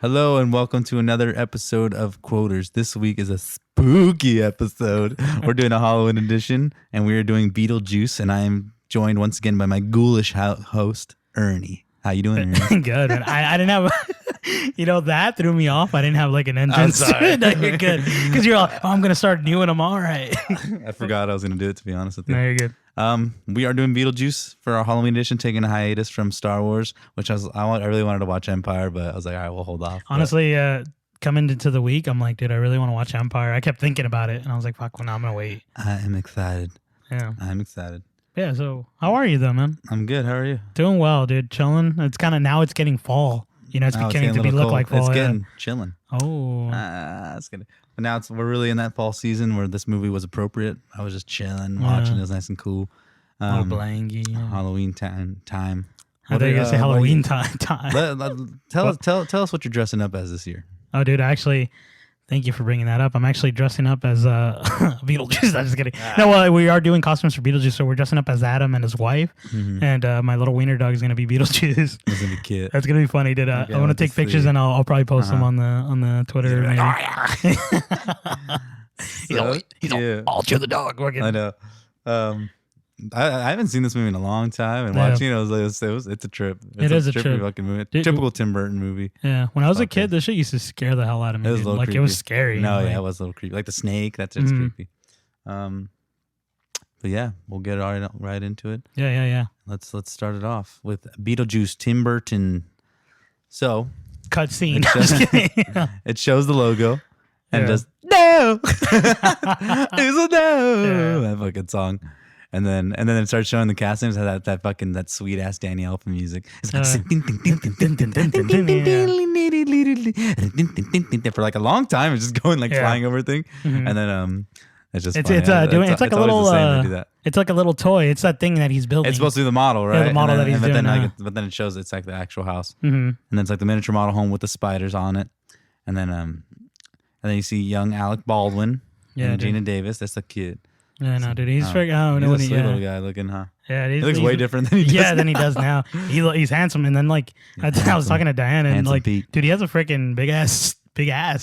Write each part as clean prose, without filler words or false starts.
Hello and welcome to another episode of Quoters. This week is a spooky episode. We're doing a Halloween edition and we are doing Beetlejuice, and I am joined once again by my ghoulish host, Ernie. How you doing, Ernie? Good, man. I didn't have, that threw me off. I didn't have like an entrance. I'm sorry. No, you're good. Because you're like, I'm going to start new and I'm all right. I forgot I was going to do it, to be honest with you. No, you're good. We are doing Beetlejuice for our Halloween edition, taking a hiatus from Star Wars, which I really wanted to watch Empire, but I was like, all right, we'll hold off. Honestly, coming into the week, I'm like, dude, I really want to watch Empire. I kept thinking about it and I was like, fuck, well, now I'm going to wait. I am excited. Yeah. I'm excited. Yeah, so how are you though, man? I'm good. How are you? Doing well, dude. Chilling. It's kind of, now it's getting fall. It's beginning to look like fall. It's getting chilling. Oh. It's good. But now we're really in that fall season where this movie was appropriate. I was just chilling, watching. It was nice and cool. Blangy. Halloween time. I thought you were going to say Halloween time. Tell us what you're dressing up as this year. Oh, dude, actually, thank you for bringing that up. I'm actually dressing up as Beetlejuice. I'm just kidding. No, we are doing costumes for Beetlejuice, so we're dressing up as Adam and his wife, and my little wiener dog is going to be Beetlejuice. That's going to be cute. That's going to be funny. I want to take pictures, and I'll probably post them on the Twitter. Maybe. I'll chew the dog. I know. I haven't seen this movie in a long time, and watching it's a trip. It's a trippy fucking movie. Typical Tim Burton movie. Yeah, when I was a kid, this shit used to scare the hell out of me. It was scary. No, it was a little creepy. Like the snake, that's just creepy. But yeah, we'll get right into it. Yeah. Let's start it off with Beetlejuice, Tim Burton. So cutscene. It shows the logo and just no. It's a no. That fucking song. And then it starts showing the cast names. That sweet ass Danny Elfman music. It's like for like a long time. It's just going flying over thing, and then it's just it's like a little it's like a little toy. It's that thing that he's building. It's supposed to be the model, right? Yeah, the model that he's doing. But then it shows it's like the actual house, and then it's like the miniature model home with the spiders on it, and then you see young Alec Baldwin and Gina Davis. That's a kid. Yeah, no, dude, he's freaking. He's a sweet little guy looking, huh? Yeah, he looks way different than he does. Than he does now. He's handsome, and then I was talking to Diana, and Pete. dude, he has a freaking big ass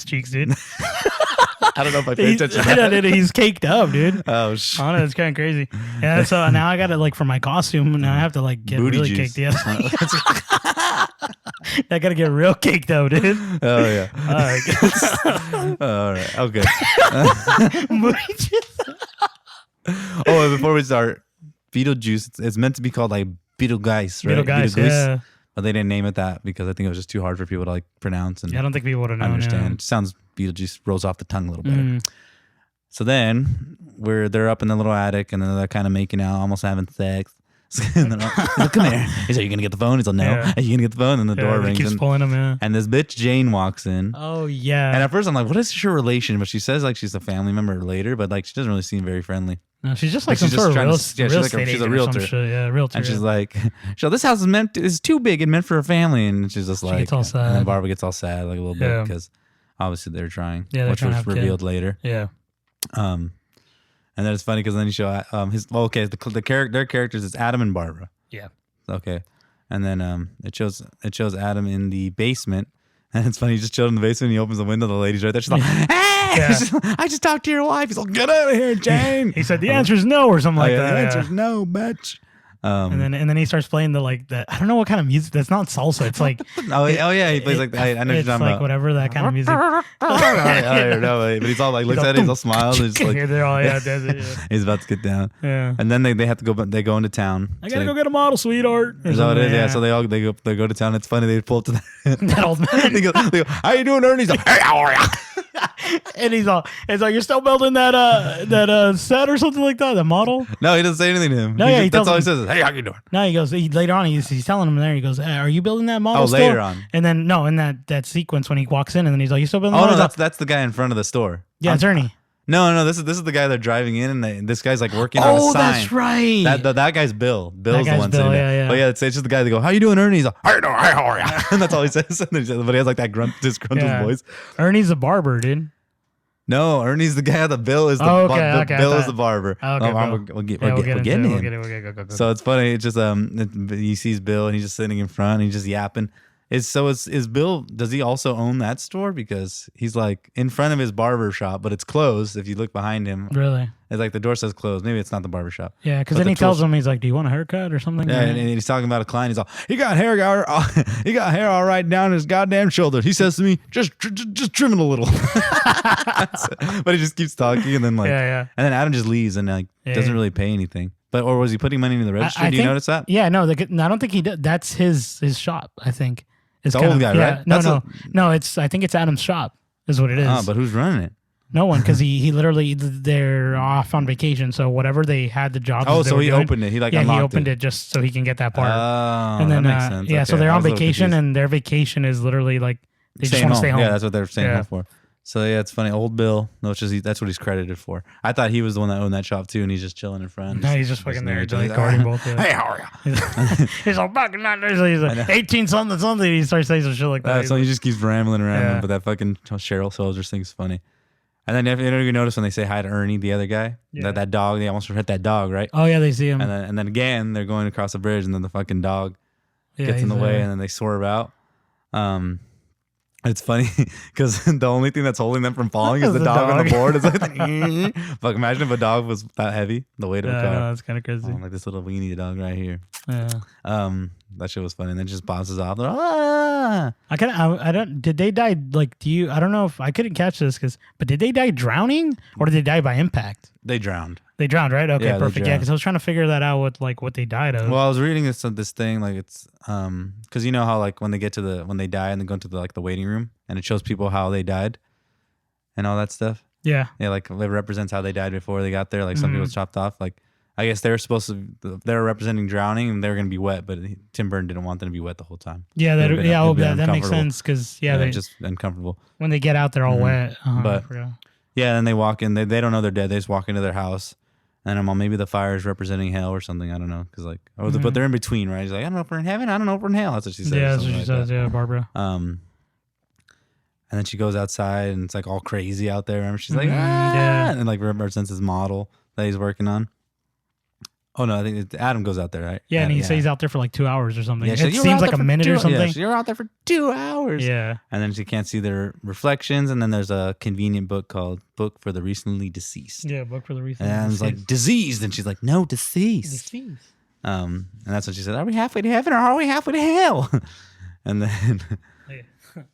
cheeks, dude. I don't know if I paid attention to that. He's caked up, dude. Oh shit! I know, it's kind of crazy. Yeah, so now I got to for my costume. Now I have to get booty really juice. caked. Yeah. I got to get real caked up, dude. Oh yeah. All right. All right. Okay. Booty juice. Oh, and before we start, Beetlejuice, it's meant to be called Betelgeuse, right? Betelgeuse, yeah. But they didn't name it that because I think it was just too hard for people to pronounce and I don't think people would have known. Understand. Yeah. It sounds Beetlejuice rolls off the tongue a little better. So then they're up in the little attic and then they're kind of making out, almost having sex. And then he's like, come here. He's like, are you gonna get the phone? He's like, no. Yeah. Are you gonna get the phone? And the door rings. He keeps pulling him, yeah. And this bitch Jane walks in. Oh yeah. And at first I'm like, what is your relation? But she says she's a family member later, but she doesn't really seem very friendly. No, she's just some sort of real estate she's a realtor. Yeah, realtor. And she's like, this house is too big and meant for a family. And she's just she gets all sad. And then Barbara gets all sad a little bit because obviously they're trying. Yeah, which was revealed later. Yeah. And then it's funny because then you show their characters is Adam and Barbara. Yeah. Okay. And then it shows Adam in the basement. And it's funny, he just chilled in the basement. He opens the window. The lady's right there. She's like, "Hey, I just talked to your wife." He's like, "Get out of here, Jane." He said, "The answer is no," or something like that. The answer is no, bitch. And then he starts playing the I don't know what kind of music. That's not salsa. It's like he plays I know what you're talking about. Whatever that kind of music. I don't know, but he's all looks at it, he's all smiles. He's he's about to get down. Yeah. And then they have to go. They go into town. I gotta go get a model, sweetheart. Is that what it is? Yeah. So they go to town. It's funny. They pull up to that old man. they go, "How you doing, Ernie?" He's like, "Hey, how are you?" And it's like, "You're still building that set or something like that, the model?" No, he doesn't say anything to him. No, that's all he says is, "Hey, how you doing?" No, he goes later on. He's telling him there. He goes, "Are you building that model?" still? Later on. And then in that sequence when he walks in, and then he's like, "You still building?" the model? No, that's the guy in front of the store. Yeah, it's Ernie. No, this is the guy they're driving in, and this guy's working on a sign. Oh, that's right. That guy's Bill. Bill's the one sitting there. Yeah. But yeah, it's just the guy. They go, "How you doing, Ernie?" He's like, "How you doing? How are you?" And that's all he says. But he has that disgruntled voice. Ernie's a barber, dude. No, Ernie's the guy. The Bill is the Bill is the barber. We'll get him. We'll get it. So it's funny. It's just he sees Bill and he's just sitting in front and he's just yapping. Is Bill? Does he also own that store? Because he's like in front of his barber shop, but it's closed. If you look behind him, Really? it's like the door says closed. Maybe it's not the barber shop. Yeah, because then he tells him, he's like, "Do you want a haircut or something?" Yeah, and he's talking about a client. He's all, he got hair all right down his goddamn shoulder. He says to me, just trim it a little. But he just keeps talking, and then and then Adam just leaves and doesn't really pay anything. But or was he putting money into the register? Do you notice that? Yeah, no, I don't think he did. That's his shop, I think. It's the old guy, right? No. I think it's Adam's shop, is what it is. Oh, but who's running it? No one, because he literally they're off on vacation, so whatever they had the jobs. Oh, so he opened it. He opened it just so he can get that part. Oh, and then that makes sense. Yeah, okay. so they're on vacation, and their vacation is literally like they just want to stay home. Yeah, that's what they're staying home for. So yeah, it's funny. Old Bill, that's what he's credited for. I thought he was the one that owned that shop too, and he's just chilling in front. No, he's just fucking there, like guarding both. Hey, how are you? He's all fucking not. He's like 18 something. He starts saying some shit like that. So he just keeps rambling around, but that fucking Cheryl Soldiers thing's funny. And then you notice when they say hi to Ernie, the other guy, that dog, they almost hit that dog, right? Oh yeah, they see him. And then again, they're going across the bridge, and then the fucking dog gets in the way, and then they swerve out. It's funny because the only thing that's holding them from falling is the dog on the board. It's like, fuck, imagine if a dog was that heavy, the weight of a car. Yeah, that's kind of crazy. Like this little weenie dog right here. Yeah. That shit was funny. And then it just bounces off. Ah! I don't. Did they die? Like, I don't know if I couldn't catch this but did they die drowning or did they die by impact? They drowned. They drowned, right? Okay, yeah, perfect. Yeah, because I was trying to figure that out with what they died of. Well, I was reading this thing like it's because you know how like when they die and they go into the waiting room and it shows people how they died and all that stuff. Yeah. Yeah, like it represents how they died before they got there. Like some people chopped off. Like I guess they were representing drowning and they were gonna be wet, but Tim Burton didn't want them to be wet the whole time. Yeah, that makes sense because they're just uncomfortable. When they get out, they're all wet. But yeah, then they walk in. They don't know they're dead. They just walk into their house. And I'm on maybe the fire is representing hell or something. I don't know. Because but they're in between, right? He's like, I don't know if we're in heaven. I don't know if we're in hell. That's what she says. Yeah, that's what she says. Yeah, Barbara. And then she goes outside and it's like all crazy out there. Remember? She's like, and like represents his model that he's working on. Oh no, I think Adam goes out there, right? Yeah, and he says he's out there for like 2 hours or something. Yeah, it seems like a minute or something. Yeah, you're out there for 2 hours. Yeah. And then she can't see their reflections. And then there's a convenient book called Book for the Recently Deceased. Yeah, Book for the Recently Deceased. And it's like diseased, and she's like, no, deceased. And that's what she said. Are we halfway to heaven or are we halfway to hell? And then.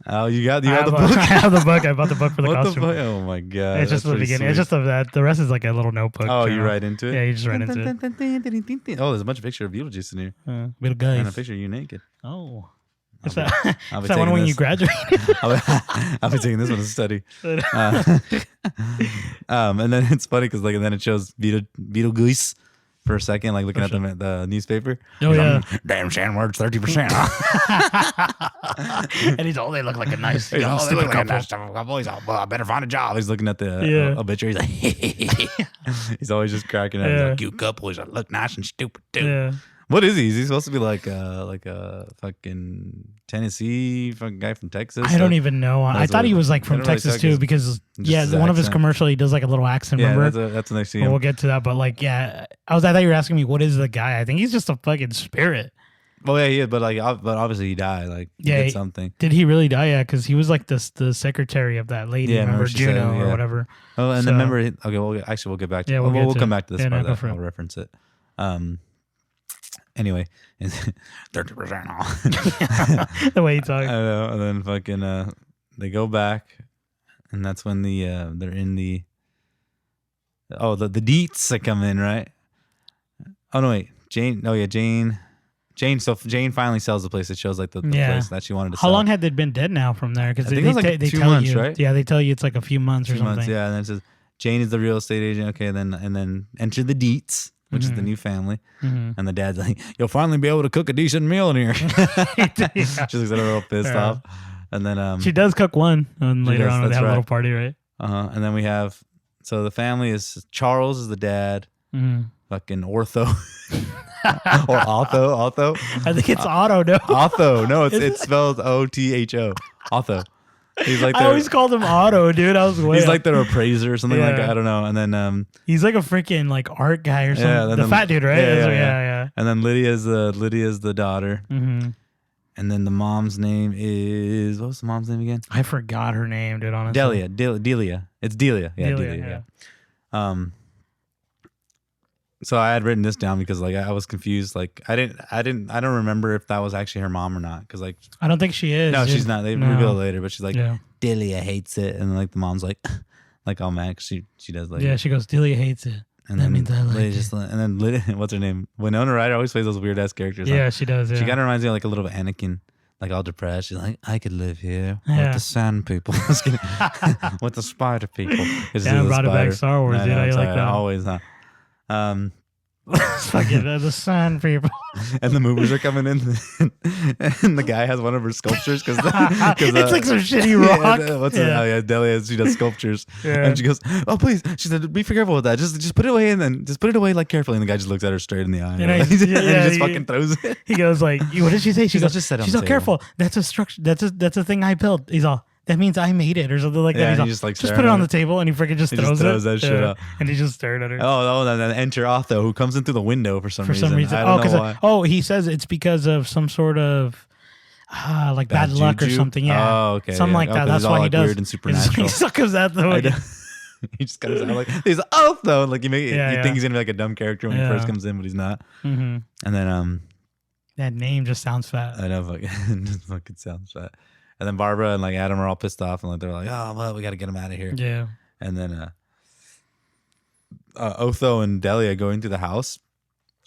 Oh, you got the book? I have the book. I bought the book for the costume. Oh my god! It's just the beginning. Sweet. It's just that. The rest is like a little notebook. Oh, you write into it? Yeah, you just write into it. Oh, there's a bunch of pictures of Beetlejuice in here. Beetlejuice. And a picture of you naked. Oh. Is that one when you graduated? I'll be taking this one to study. And then it's funny because then it shows Beetlejuice for a second, like looking at them at the newspaper. Oh yeah, damn sandwich, 30%. And they look like a nice, stupid couple. He's all, well, I better find a job. He's looking at the obituary. He's like, he's always just cracking up. He's like, cute couple. He's like, look nice and stupid too. Yeah. What is he? Is he supposed to be like a fucking Tennessee fucking guy from Texas? I don't even know. I thought he was like from Texas too because one of his commercial he does like a little accent. Remember? That's when I see him. We'll get to that, but like I thought you were asking me what is the guy. I think he's just a fucking spirit. Well, yeah, he is, but obviously he died. Like, he did something. Did he really die? Yeah, because he was like the secretary of that lady. Remember Juno or whatever. Oh, and then remember? Okay, we'll get back to. Yeah, we'll come back to this part. I'll reference it. Anyway, 30% off. The way he talks. I know. And then fucking they go back, and that's when they're in the the deets that come in, right? Oh no, wait, Jane. Oh yeah, Jane. So Jane finally sells the place. It shows like the place that she wanted to sell. How long had they been dead now from there? Because they like 2 months, right? Yeah, they tell you it's like a few months or something. Yeah, and then it says Jane is the real estate agent. Okay, and then enter the deets, which is the new family. And the dad's like, you'll finally be able to cook a decent meal in here. She looks at her real pissed off. And then she does cook one, and later on they have a little party, right? And then we have, so the family is, Charles is the dad, fucking Ortho. Or Otho. I think it's Otto, no? Otho. No, it's spelled Otho. Otho. He's like I always called him Otto, dude. He's like their appraiser or something like that. I don't know. And then he's like a freaking like art guy or something. The fat dude, right? Yeah. And then Lydia's the daughter. And then the mom's name is, what was the mom's name again? I forgot her name, dude. Honestly, Delia. It's Delia. Yeah, Delia. So I had written this down because like I was confused. Like I don't remember if that was actually her mom or not. Because like I don't think she is. no, she's not. They reveal it later, but she's like Yeah. Delia hates it, and like the mom's like all mad. 'Cause she does like Yeah, she goes, Delia hates it. and that then means I like Lydia it. just and then Lydia, what's her name? Winona Ryder always plays those weird ass characters. Yeah, Huh? she does. Yeah. She kind of reminds me of like a little bit of Anakin. Like all depressed. She's like, I could live here Yeah. with the sand people. With the spider people. Yeah, brought it back Star Wars, dude. I like that. Always, huh? Fucking the sun people. And the movers are coming in, and the guy has one of her sculptures because It's like some shitty rock. Delia, she does sculptures, Yeah. and she goes, "Oh please," she said, "Be careful with that. Just put it away, and then just put it away like carefully." And the guy just looks at her straight in the eye, You know, and he yeah, just fucking throws it. He goes like, "What did she say?" She goes, "Just set it on "She's the all table." careful. That's a structure. That's a thing I built." He's all, "That means I made it," or something like that. Yeah, He's all, he just, like, just staring put it at on her. the table, and he freaking just He throws just throws that shit up. and he just stared at her. And then enter Otho, who comes in through the window for some reason. I don't know why. He says it's because of some sort of like bad luck or juju? something. Yeah. Oh, okay. Something like that. That's all, why he like, does. weird and supernatural. He suckers at the. He just comes out like he's Otho. Like you Yeah. think he's gonna be like a dumb character when he first comes in, but he's not. Mm-hmm. And then That name just sounds fat. I know, it sounds fat. And then Barbara and like Adam are all pissed off, and like they're like, "Oh well, we got to get him out of here." Yeah. And then Otho and Delia go into the house.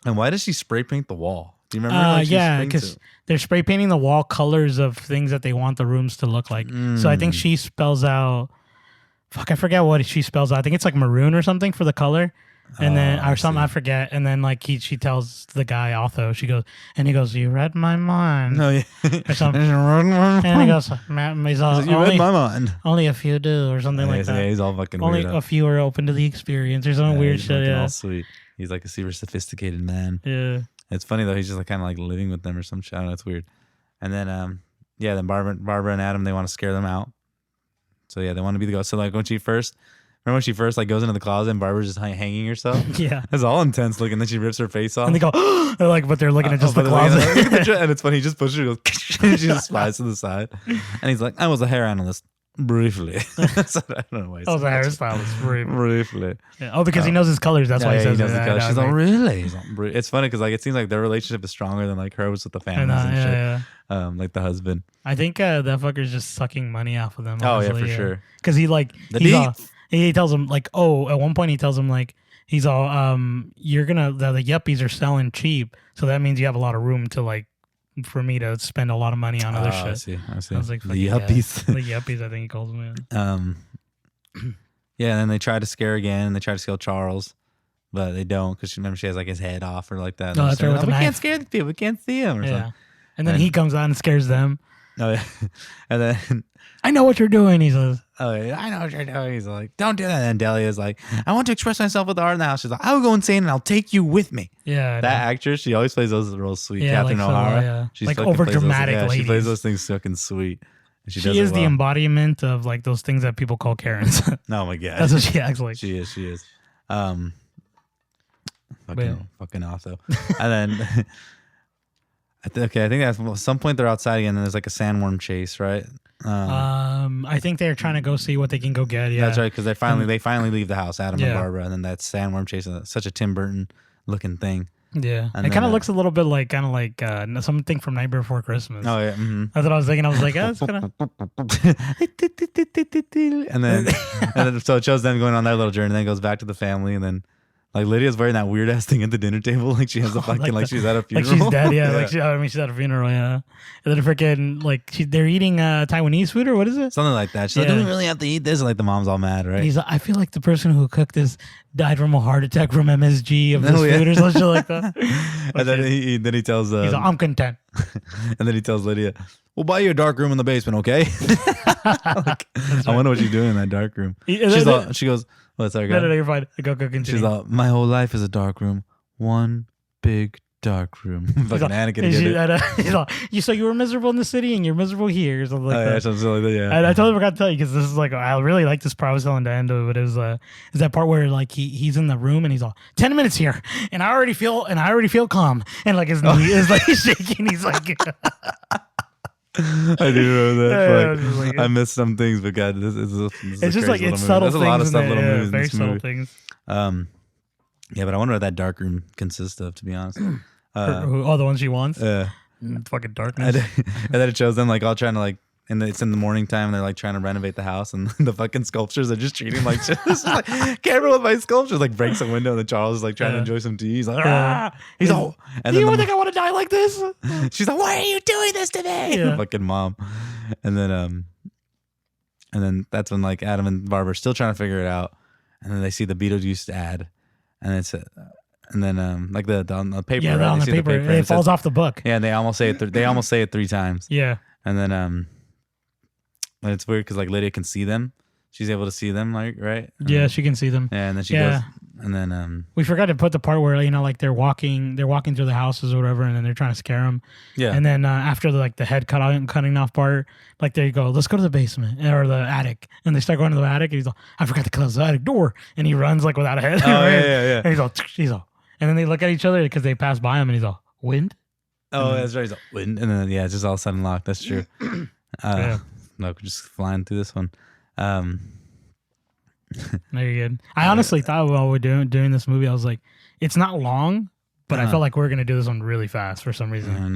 And why does she spray paint the wall? Do you remember? Yeah, because they're spray painting the wall colors of things that they want the rooms to look like. So I think she spells out. Fuck, I forget what she spells out. I think it's like maroon or something for the color. And then or something, I forget. And then like she tells the guy Otho, he goes, "You read my mind." No, yeah. Or something. And he goes, he's all, "You read my mind." Only a few do, or something like that. Yeah, he's all fucking Only weird. a few are open to the experience, or some weird he's shit. Yeah, all sweet. He's like a super sophisticated man. yeah. It's funny though. He's just like kind of like living with them or some shit. I don't know. It's weird. And then then Barbara and Adam, they want to scare them out. So yeah, they want to be the ghost. So like when she first like goes into the closet and Barbara's just hanging herself. Yeah. It's all intense looking. Then she rips her face off. And they go, they're like, but they're looking at just the Look closet. at and it's funny. He just pushes her, goes, and she just flies to the side. And he's like, "I was a hair analyst briefly." So I don't know why. Oh, the hairstylist. Briefly. Yeah. Oh, because he knows his colors. That's why he says knows it. the color. She's like, "Really?" He's like, it's funny because like it seems like their relationship is stronger than like hers with the families and shit. Yeah. Like the husband. I think that fucker's just sucking money off of them. Oh yeah, honestly, for sure. Because he like he tells him like, at one point he tells him like, he's all you're gonna the yuppies are selling cheap, so that means you have a lot of room to like for me to spend a lot of money on other shit. I see. I was like, The yuppies. The yuppies, I think he calls them. Yeah, and then they try to scare again. They try to scare Charles, but they don't because remember she has like his head off or like that. No, that's right, with the we knife. can't scare the people. We can't see him or Yeah. something. And then he comes out and scares them. Oh yeah, and then I know what you're doing, he says. oh yeah, I know what you're doing. He's like, "Don't do that." And Delia's like, "I want to express myself with art in the house." She's like, "I will go insane and I'll take you with me." Yeah. That actress, she always plays those real sweet. Yeah, Catherine like so, O'Hara. yeah. She's Like fucking plays those- overdramatic yeah, She plays ladies. those things fucking sweet. And She does is it the well. embodiment of like those things that people call Karens. Oh my god. That's what she acts like. She is. Yeah. Fucking Otho. And then I think at some point they're outside again and there's like a sandworm chase, right? I think they're trying to go see what they can go get. Yeah, That's right, because they finally leave the house, Adam and Yeah. Barbara, and then that sandworm chase is such a Tim Burton looking thing. Yeah, And it then, kind of looks a little bit like something from Nightmare Before Christmas. Oh yeah. Mm-hmm. That's what I was thinking. I was like, that's kind of. and then so it shows them going on their little journey, and then it goes back to the family, and then like Lydia's wearing that weird ass thing at the dinner table, like she has a fucking like she's at a funeral, Like she's dead. Yeah, she's at a funeral. Yeah, and then freaking like they're eating Taiwanese food or what is it? something like that. She's like, "Do we really have to eat this?" And like the mom's all mad, right? And he's like, I feel like the person who cooked this died from a heart attack from MSG of this yeah. food or something like that. And then he tells He's like, I'm content. and then he tells Lydia, "We'll buy you a dark room in the basement, okay?" Like, I wonder what she's doing in that dark room. She goes, "What's that?" No, you're fine. Go continue. She's like, "My whole life is a dark room, one big dark room." Fucking Anakin So you were miserable in the city and you're miserable here or something like that. Yeah, something like that. Yeah. I totally forgot to tell you because this is like I really like this part. I was telling the end of it. It was is that part where like he's in the room and he's all 10 minutes here and I already feel calm and like his knee is like shaking. He's like I do remember that. Yeah, Like, just like- I missed some things, but God, this is It's a just crazy like little it's movie. subtle There's things. a lot of in stuff, there, little yeah, movies in very this subtle movie. things. Yeah, but I wonder what that dark room consists of. To be honest, All the ones she wants. uh, Fucking and, darkness. and then it shows them like all trying to like. And it's in the morning time, and they're like trying to renovate the house, and the fucking sculptures are just treating him like shit. It's just like, camera with my sculptures, like breaks a window, and then Charles is like trying to enjoy some tea. He's like, ah! He's all, and You then think I want to die like this? she's like, why are you doing this to me? Yeah. Fucking mom. And then that's when like Adam and Barbara are still trying to figure it out, and then they see the Beetlejuice ad, and it's and then like on the paper, Yeah, right? on They the see paper. and It falls off the book. Yeah, and they almost say it. They almost say it 3 times. Yeah. And then and it's weird because like Lydia can see them. She's able to see them, like, right? Yeah, she can see them. Yeah, and then she Yeah. goes, and then We forgot to put the part where like they're walking through the houses or whatever, and then they're trying to scare them. yeah, And then after the head cutting off part, like they go, let's go to the basement or the attic, and they start going to the attic. And he's like, I forgot to close the attic door, and he runs like without a head. oh yeah. And he's all, and then they look at each other because they pass by him, and he's all, wind. Oh, that's right. He's like, wind, and then it's just all of a sudden locked. That's true. Yeah. No, just flying through this one. Very good. I honestly thought while we're doing this movie, I was like, it's not long, but I felt like we were gonna do this one really fast for some reason.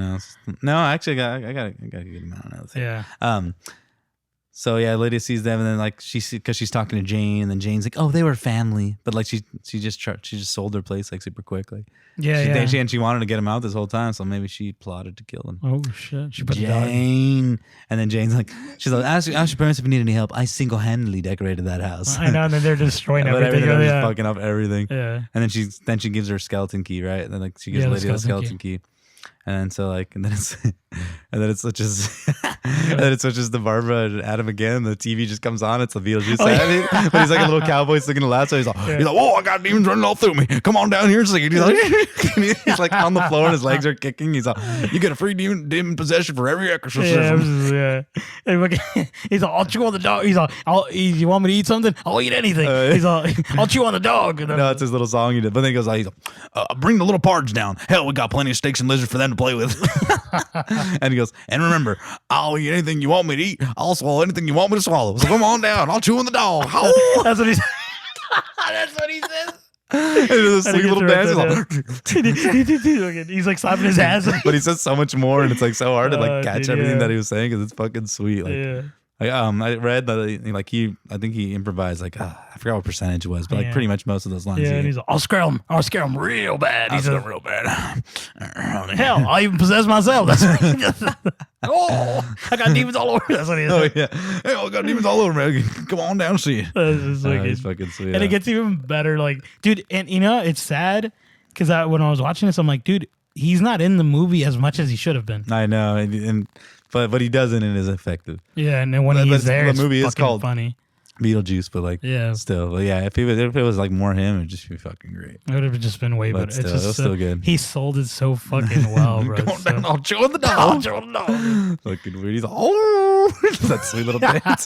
No, actually, I got a good amount of that. Yeah. So yeah, Lydia sees them, and then like because she's talking to Jane, and then Jane's like, "Oh, they were family," but like she just sold their place like super quick, like Yeah. she wanted to get them out this whole time, so maybe she plotted to kill them. Oh shit! She put the dog. Jane, and then Jane's like, she's like, ask your parents if you need any help. I single-handedly decorated that house. I know, and then they're destroying But everything. they're Yeah. just fucking up everything. Yeah. And then she gives her a skeleton key, right? And then like she gives Yeah, the Lydia the skeleton skeleton key. And so like, and then it switches, and then it switches to Barbara and Adam again. The TV just comes on. It's the Beetlejuice ad. But he's like a little cowboy singing loud. So he's like, "Whoa, I got demons running all through me. Come on down here and sing." He's like on the floor and his legs are kicking. He's like, "You get a free demon possession for every exorcism." Yeah. And he's like, I'll chew on the dog. He's like, you want me to eat something? I'll eat anything. He's like, I'll chew on the dog. And then, No, it's his little song he did. But then he goes, he's like, bring the little parts down. Hell, we got plenty of snakes and lizards for them to play with. And he goes, and remember, I'll eat anything you want me to eat. I'll swallow anything you want me to swallow. So come on down. I'll chew on the dog. That's what he said. That's what he says. And this sweet little dance. He's like slapping his ass. But he says so much more, and it's like so hard to like catch dude, everything yeah. that he was saying because it's fucking sweet. Like, Yeah. I read that like I think he improvised like I forgot what percentage it was, but like Yeah. pretty much most of those lines. Yeah, and he's like, I'll scare him real bad. He's like, real bad. hell, I even possess myself. That's oh, I got demons all over. That's what he Oh said. yeah, hey, I got demons all over me. Come on down, see it. That's just like He's fucking sweet. and it gets even better. Like, dude, and it's sad because when I was watching this, I'm like, dude, he's not in the movie as much as he should have been. I know, but what he does in it is effective. Yeah, and then when But he's there, the it's movie is fucking called funny. Beetlejuice, but like Yeah. still, but yeah, if it was like more him, it'd just be fucking great. It would have just been way But better. still, It's it was just still good. He sold it so fucking well, bro. Come on It's down, so- I'll chew on the dog. I'll chew on the dog. Fucking weird. He's like, oh, that sweet little dance.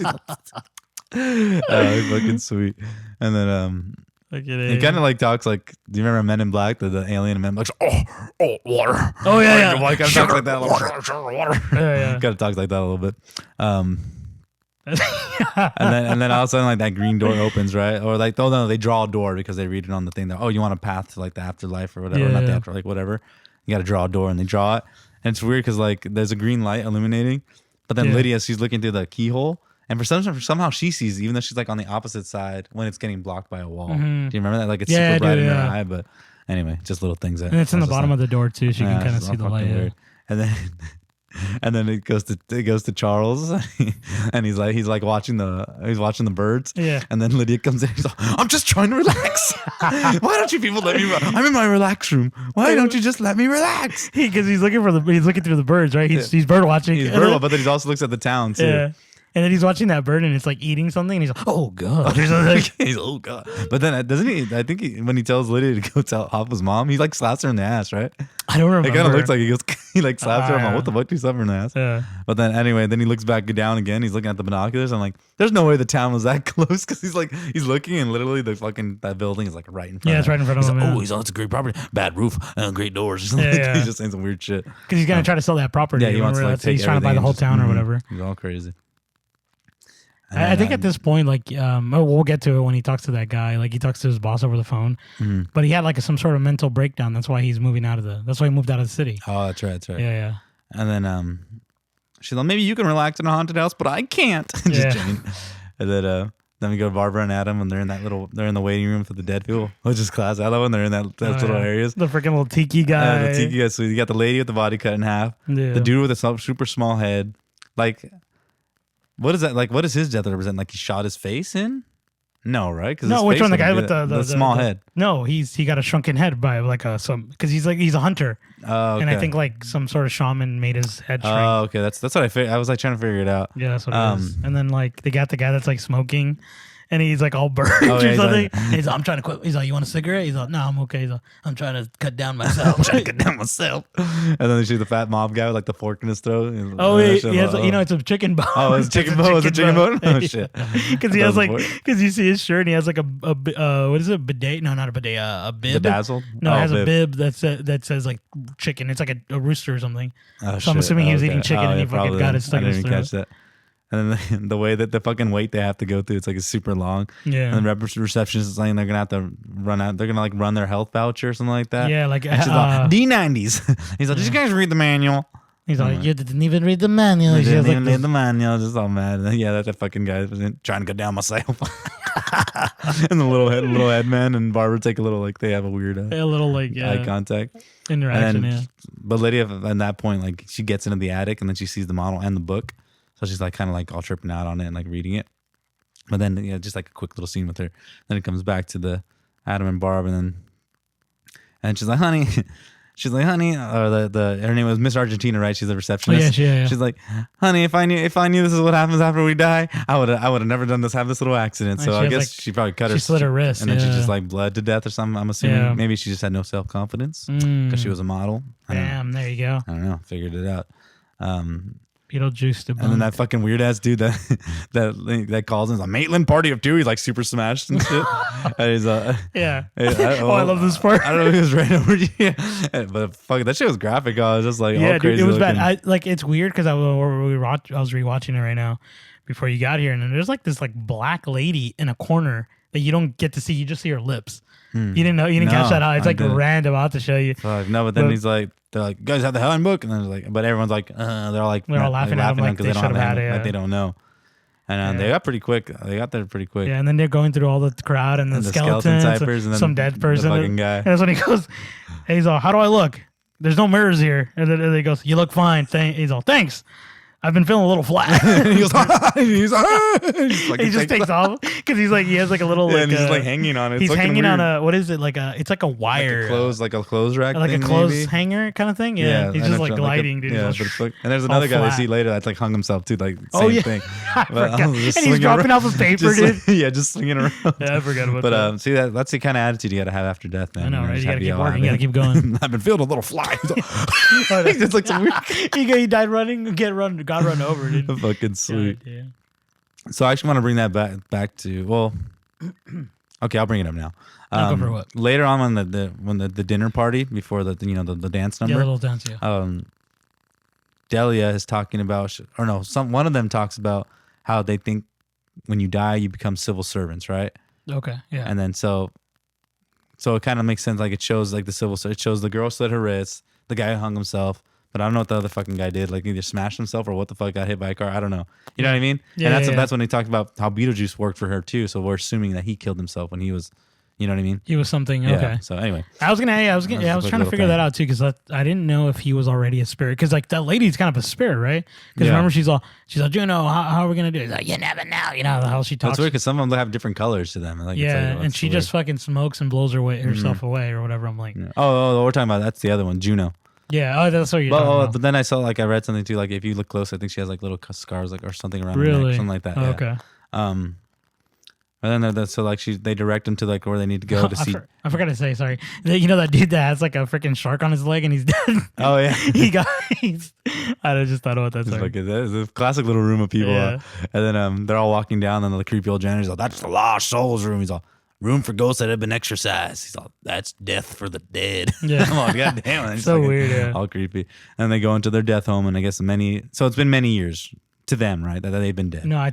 He's fucking sweet. And then Look at he it. kind of like talks like, do you remember Men in Black? The alien in Men in Black, oh, water. Oh yeah, Like, kind of talks like that. water. Yeah, Kind of talks like that a little bit. And then all of a sudden like that green door opens, right? Or like, oh no, they draw a door because they read it on the thing that, oh, you want a path to like the afterlife or whatever, Yeah, not the yeah. afterlife, whatever. You got to draw a door, and they draw it, and it's weird because like there's a green light illuminating, but then Yeah. Lydia, she's looking through the keyhole, and somehow she sees, even though she's like on the opposite side when it's getting blocked by a wall. Mhm. Do you remember that? Like it's Yeah, I super bright do, in her yeah. eye, but anyway, just little things that. And it's in the I was just bottom like, of the door too. She yeah, can kind of it's see all the fucking light. Yeah. weird. And then it goes to Charles, and he's like watching the birds. Yeah. And then Lydia comes in. He's like, I'm just trying to relax. Why don't you people let me? I'm in my relax room. Why don't you just let me relax? Because he's looking through the birds, right? He's bird watching. He's bird, but then he also looks at the town too. Yeah. And then he's watching that bird and it's like eating something and he's like, oh god. Or something like, He's oh god. But then doesn't he? I think when he tells Lydia to go tell off his mom, he like slaps her in the ass, right? I don't remember. It kind of looks like he goes, he like slaps her. I'm like, what the fuck? Do you slap her in the ass? Yeah. But then anyway, then he looks back down again. He's looking at the binoculars. I'm like, there's no way the town was that close because he's looking and literally that building is like right in front. Yeah, it's right in front of him. Like, oh, it's a great property, bad roof, great doors. Yeah. He's just saying some weird shit because he's gonna try to sell that property. Yeah, he wants to like, he's trying to buy the whole town or whatever. He's all crazy. I think at this point, like, we'll get to it when he talks to that guy. Like, he talks to his boss over the phone, but he had like some sort of mental breakdown. That's why he's moving that's why he moved out of the city. Oh, that's right. Yeah. And then she's like, maybe you can relax in a haunted house, but I can't. And then we go to Barbara and Adam, and they're in the waiting room for the dead people, which is class. I love when they're in that little areas. The freaking little tiki guy. The tiki guy. So you got the lady with the body cut in half, the dude with a super small head, like. What is that like? What does his death represent? Like he shot his face in? No, right? No, which one? The guy with the small head? No, he got a shrunken head by like because he's a hunter. Oh, okay. And I think like some sort of shaman made his head shrink. Oh, okay. That's what I figured. I was like trying to figure it out. Yeah, that's what it is. And then like they got the guy that's like smoking. And he's like all burnt or something. He's like, I'm trying to quit. He's like, you want a cigarette? He's like, no, I'm okay. He's like, I'm trying to cut down myself. And then they see the fat mob guy with like the fork in his throat. Oh, he has, it's a chicken bone. Oh, it's chicken bone. It's a chicken bone. Oh shit. Because he has like, because you see his shirt and he has like a what is it? Bidet? No, not a bidet. A bib. Bedazzled? No, it has a bib that says like chicken. It's like a rooster or something. Oh, so I'm assuming he was eating chicken and he fucking got it stuck in his throat. Catch that. And then the way that the fucking wait they have to go through, it's like it's super long. Yeah. And the receptionist is saying they're gonna have to run out. They're gonna like run their health voucher or something like that. Yeah, like she's like D90s. He's like, did you guys read the manual? He's like, you didn't even read the manual. I didn't even read the manual. Just all mad. And then, yeah, that's a fucking guy trying to go down myself. And the little head man and Barbara take a little like they have a weird eye contact interaction. But Lydia at that point like she gets into the attic and then she sees the model and the book. So she's like kind of like all tripping out on it and like reading it. But then just like a quick little scene with her. Then it comes back to the Adam and Barb and she's like, honey, or her name was Miss Argentina, right? She's the receptionist. Yeah. She's like, honey, if I knew this is what happens after we die, I would have never done have this little accident. So I guess she probably cut her. She slit her wrist. And then she just like bled to death or something. I'm assuming maybe she just had no self-confidence because she was a model. Damn, there you go. I don't know. Figured it out. Beetlejuice and then that fucking weird ass dude that calls him a Maitland party of two. He's like super smashed and shit. And he's I love this part. I don't know if he was right over you, but fuck that shit was graphic. I was just like, all crazy. Dude, it was looking. bad. It's weird because I was rewatching it right now before you got here, and there's like this like black lady in a corner that you don't get to see. You just see her lips. You didn't catch that out. It's like random. I'll have to show you. No, but then he's like. They're like, you guys have the handbook, and then like, but everyone's like, they're all laughing at them like they don't have it, like they don't know. And they got pretty quick. They got there pretty quick. Yeah, and then they're going through all the crowd and the skeletons, typers, and then some dead person, the fucking guy. And that's when he goes, hey, he's all, how do I look? There's no mirrors here. And then he goes, you look fine. He's all, thanks. I've been feeling a little flat. He goes, he just takes off because he has like a little and he's like hanging on it. He's hanging on a what is it it's like a wire, like a clothes rack, like thing, a clothes maybe? hanger kind of thing. Yeah, he's just like gliding, dude. Yeah, and there's another guy they see later that's like hung himself too, like same thing. And he's dropping off a paper, dude. Yeah, just swinging around. Yeah, I forgot about that. But see that's the kind of attitude you got to have after death, man. I know, right? You got to keep working. You got to keep going. I've been feeling a little fly. He's just like some weird. He died running, got run over, dude. Fucking sweet. God, yeah. So I actually want to bring that back to okay, I'll bring it up now. Go for what? Later on when the dinner party before the dance number. Yeah, the little dance. Yeah. Delia is talking about, or no, one of them talks about how they think when you die you become civil servants, right? Okay. Yeah. And then so it kind of makes sense. Like it shows like it shows the girl slit her wrist, the guy hung himself. But I don't know what the other fucking guy did. Like either smashed himself or what the fuck got hit by a car. I don't know. You know what I mean? Yeah, and that's when they talked about how Beetlejuice worked for her too. So we're assuming that he killed himself when he was, you know what I mean? He was something. Yeah, okay. So anyway, I was trying to figure that out too because I didn't know if he was already a spirit because like that lady's kind of a spirit, right? Because remember she's like, Juno, how are we gonna do it? He's like, you never know. You know how she talks. That's weird because some of them have different colors to them. Like, and she just fucking smokes and blows herself away or whatever. I'm like, we're talking about that's the other one, Juno. Yeah. Oh, that's what you're talking about. But then I read something too. Like if you look close, I think she has like little scars, like or something around her Really? neck, something like that. Oh, Yeah. okay. And then they direct them to like where they need to go to see. I forgot to say, sorry. You know that dude that has like a freaking shark on his leg and he's dead. Oh yeah, I just thought about that. It's like it's a classic little room of people. Yeah. And then they're all walking down, and the creepy old janitor's like, "That's the lost souls room." He's all, "Room for ghosts that have been exorcised." He's all, "That's death for the dead." Yeah. I'm like, God damn, So weird. Yeah. all creepy. And they go into their death home, and I guess it's been many years to them, right, that they've been dead. No,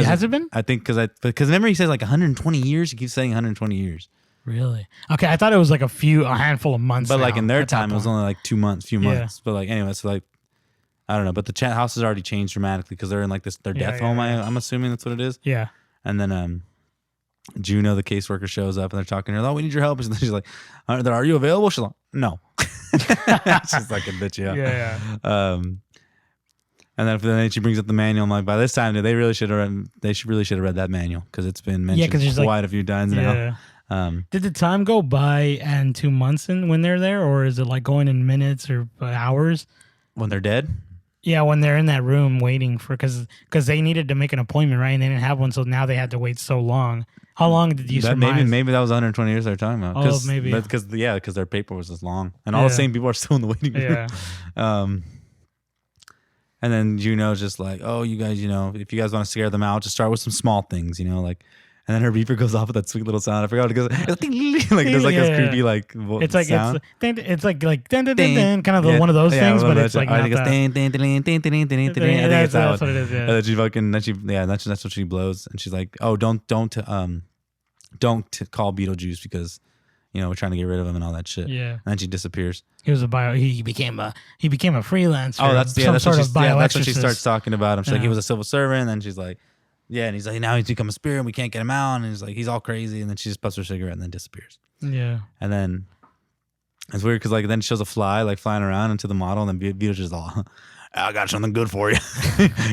has it been? I think because remember he says like 120 years. He keeps saying 120 years. Really? Okay, I thought it was like a handful of months. But now, like in their at that time, it was point. only like few months. But like anyway, so like I don't know. But the house has already changed dramatically because they're in like their death home. I'm assuming that's what it is. Yeah. And then Juno, the caseworker, shows up and they're talking to her. "Oh, we need your help." And she's like, "Are you available?" She's like, "No." She's like a bitch. Yeah. And then she brings up the manual. I'm like, by this time, they really should have read that manual because it's been mentioned quite a few times now. Did the time go by and 2 months in when they're there, or is it like going in minutes or hours? When they're dead? Yeah, when they're in that room waiting for because they needed to make an appointment, right? And they didn't have one, so now they had to wait so long. How long did you surmise? Maybe that was 120 years they're talking about. Oh, maybe. Because their paper was as long. And all the same people are still in the waiting room. Yeah. And then Juno's just like, "Oh, you guys, if you guys want to scare them out, just start with some small things, like." And then her beeper goes off with that sweet little sound. I forgot what it goes. Like there's like this creepy like it's like sound. It's like dun, dun, dun, dun, kind of one of those things, but it's like not that. I think it's that. That's what it is. Yeah. And then that's what she blows. And she's like, "Oh, don't call Beetlejuice because." We're trying to get rid of him and all that shit. Yeah. And then she disappears. He was he became a freelancer. Oh, that's when she starts talking about him. She's like, he was a civil servant. And then she's like, yeah. And he's like, now he's become a spirit and we can't get him out. And he's like, he's all crazy. And then she just puffs her cigarette and then disappears. Yeah. And then it's weird because like then she shows a fly like flying around into the model and then Beetlejuice is all, "I got something good for you."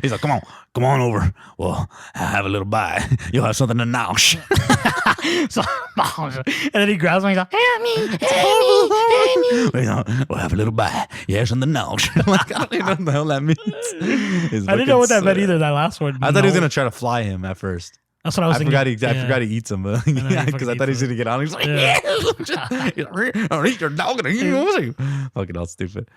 He's like, come on over. Well, have a little bite. You'll have something to nosh. So, and then he grabs me. He's like, "Help me. We'll have a little bite. Yeah, something to nosh." Like, I don't even know what the hell that means. I didn't know what that meant either, that last one. I thought he was going to try to fly him at first. That's what I was thinking. I forgot he eats him, but because I thought he was going to get on. He's like, "Yeah, I'll eat your dog." Fucking all stupid.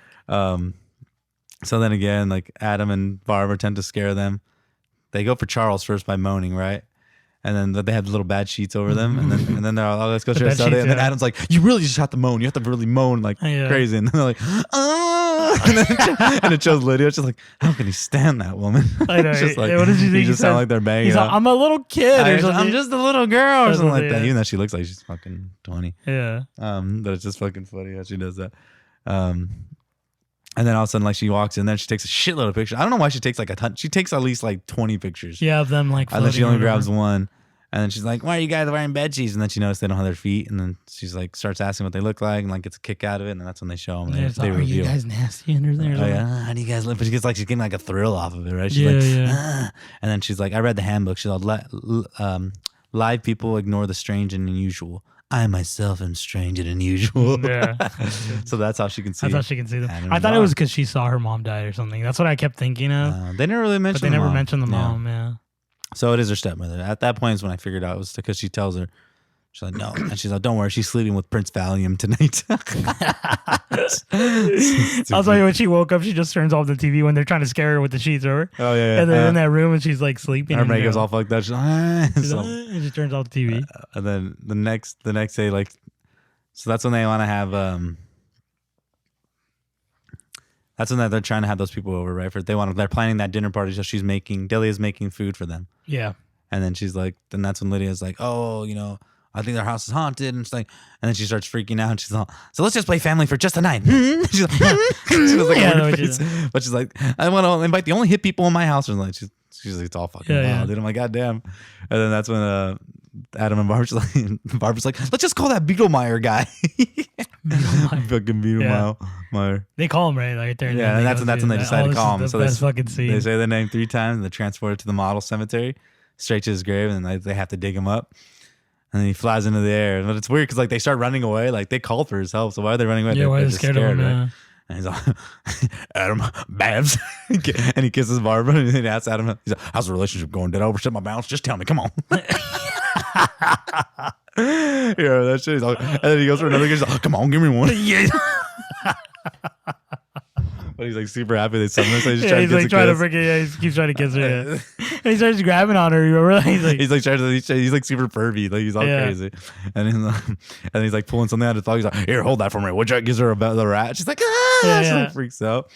So then again, like Adam and Barbara tend to scare them. They go for Charles first by moaning, right? And then they have the little bad sheets over them, and then they're all, "Oh, let's go share soda." And then Adam's like, "You really just have to moan. You have to really moan like crazy." And then they're like, "Oh!" And it shows Lydia. She's like, "How can he stand that woman?" I know. Just like, what did you think? You just sound like they're banging. He's like, "I'm a little kid." I'm just a little girl, or something like that. Even though she looks like she's fucking 20. Yeah. But it's just fucking funny how she does that. And then all of a sudden, like she walks in there, she takes a shitload of pictures. I don't know why she takes like a ton. She takes at least like 20 pictures. Yeah, of them like. And then she only grabs one. And then she's like, "Why are you guys wearing bed sheets?" And then she notices they don't have their feet. And then she's like, starts asking what they look like and like gets a kick out of it. And that's when they show them. They "Are reveal. you guys nasty under there?" Oh yeah, how do you guys live? But she's getting like a thrill off of it, right? She's like, "Ah." And then she's like, I read the handbook. She's like, live people ignore the strange and unusual. I myself am strange and unusual. Yeah. So that's how she can see. That's how she can see them. Adam I thought and it was Bob. because she saw her mom die or something. That's what I kept thinking of. They never really mentioned. But they never mentioned the mom. Yeah. So it is her stepmother. At that point is when I figured out it was because she tells her. She's like, "No," and she's like, "Don't worry, she's sleeping with Prince Valium tonight." I'll tell you, when she woke up, she just turns off the TV when they're trying to scare her with the sheets over. Oh yeah. And they're in that room and she's like sleeping. Her makeup's all fucked up. She's like, and she turns off the TV. And then the next day, like, so that's when they want to have. That's when they're trying to have those people over, right? They're planning that dinner party. So Delia's making food for them. Yeah. And then she's like, then that's when Lydia's like, "Oh, I think their house is haunted." And she's like, and then she starts freaking out. And she's all, "So let's just play family for just a night." She's like, but she's like, "I want to invite the only hip people in my house." And like, she's like, it's all fucking wild, dude. I'm like, God damn. And then that's when Adam and Barbara's like, "Let's just call that Beetlemeyer guy." Fucking Beetlemeyer. They call him right there. Yeah, and that's when they decide to call him. So they say the name 3 times and they transport it to the model cemetery, straight to his grave, and they have to dig him up. And then he flies into the air. But it's weird because like they start running away. Like they called for his help. So why are they running away? Yeah, why are they scared of him? Right? Yeah. And he's like, Adam, Babs. And he kisses Barbara and he asks Adam, he's like, how's the relationship going? Did I overstep my bounds? Just tell me, come on. Yeah, that shit. He's like, and then he goes for another kiss. He's like, come on, give me one. Yeah. But he's like super happy they summoned her. So he's He's like trying to freaking, he keeps trying to kiss her. Yeah. And he starts grabbing on her. Remember? He's like trying to, he's like super pervy. Like he's all crazy. And he's like pulling something out of his thought. He's like, here, hold that for me. Which gives her about the rat. She's like, ah, she like freaks out.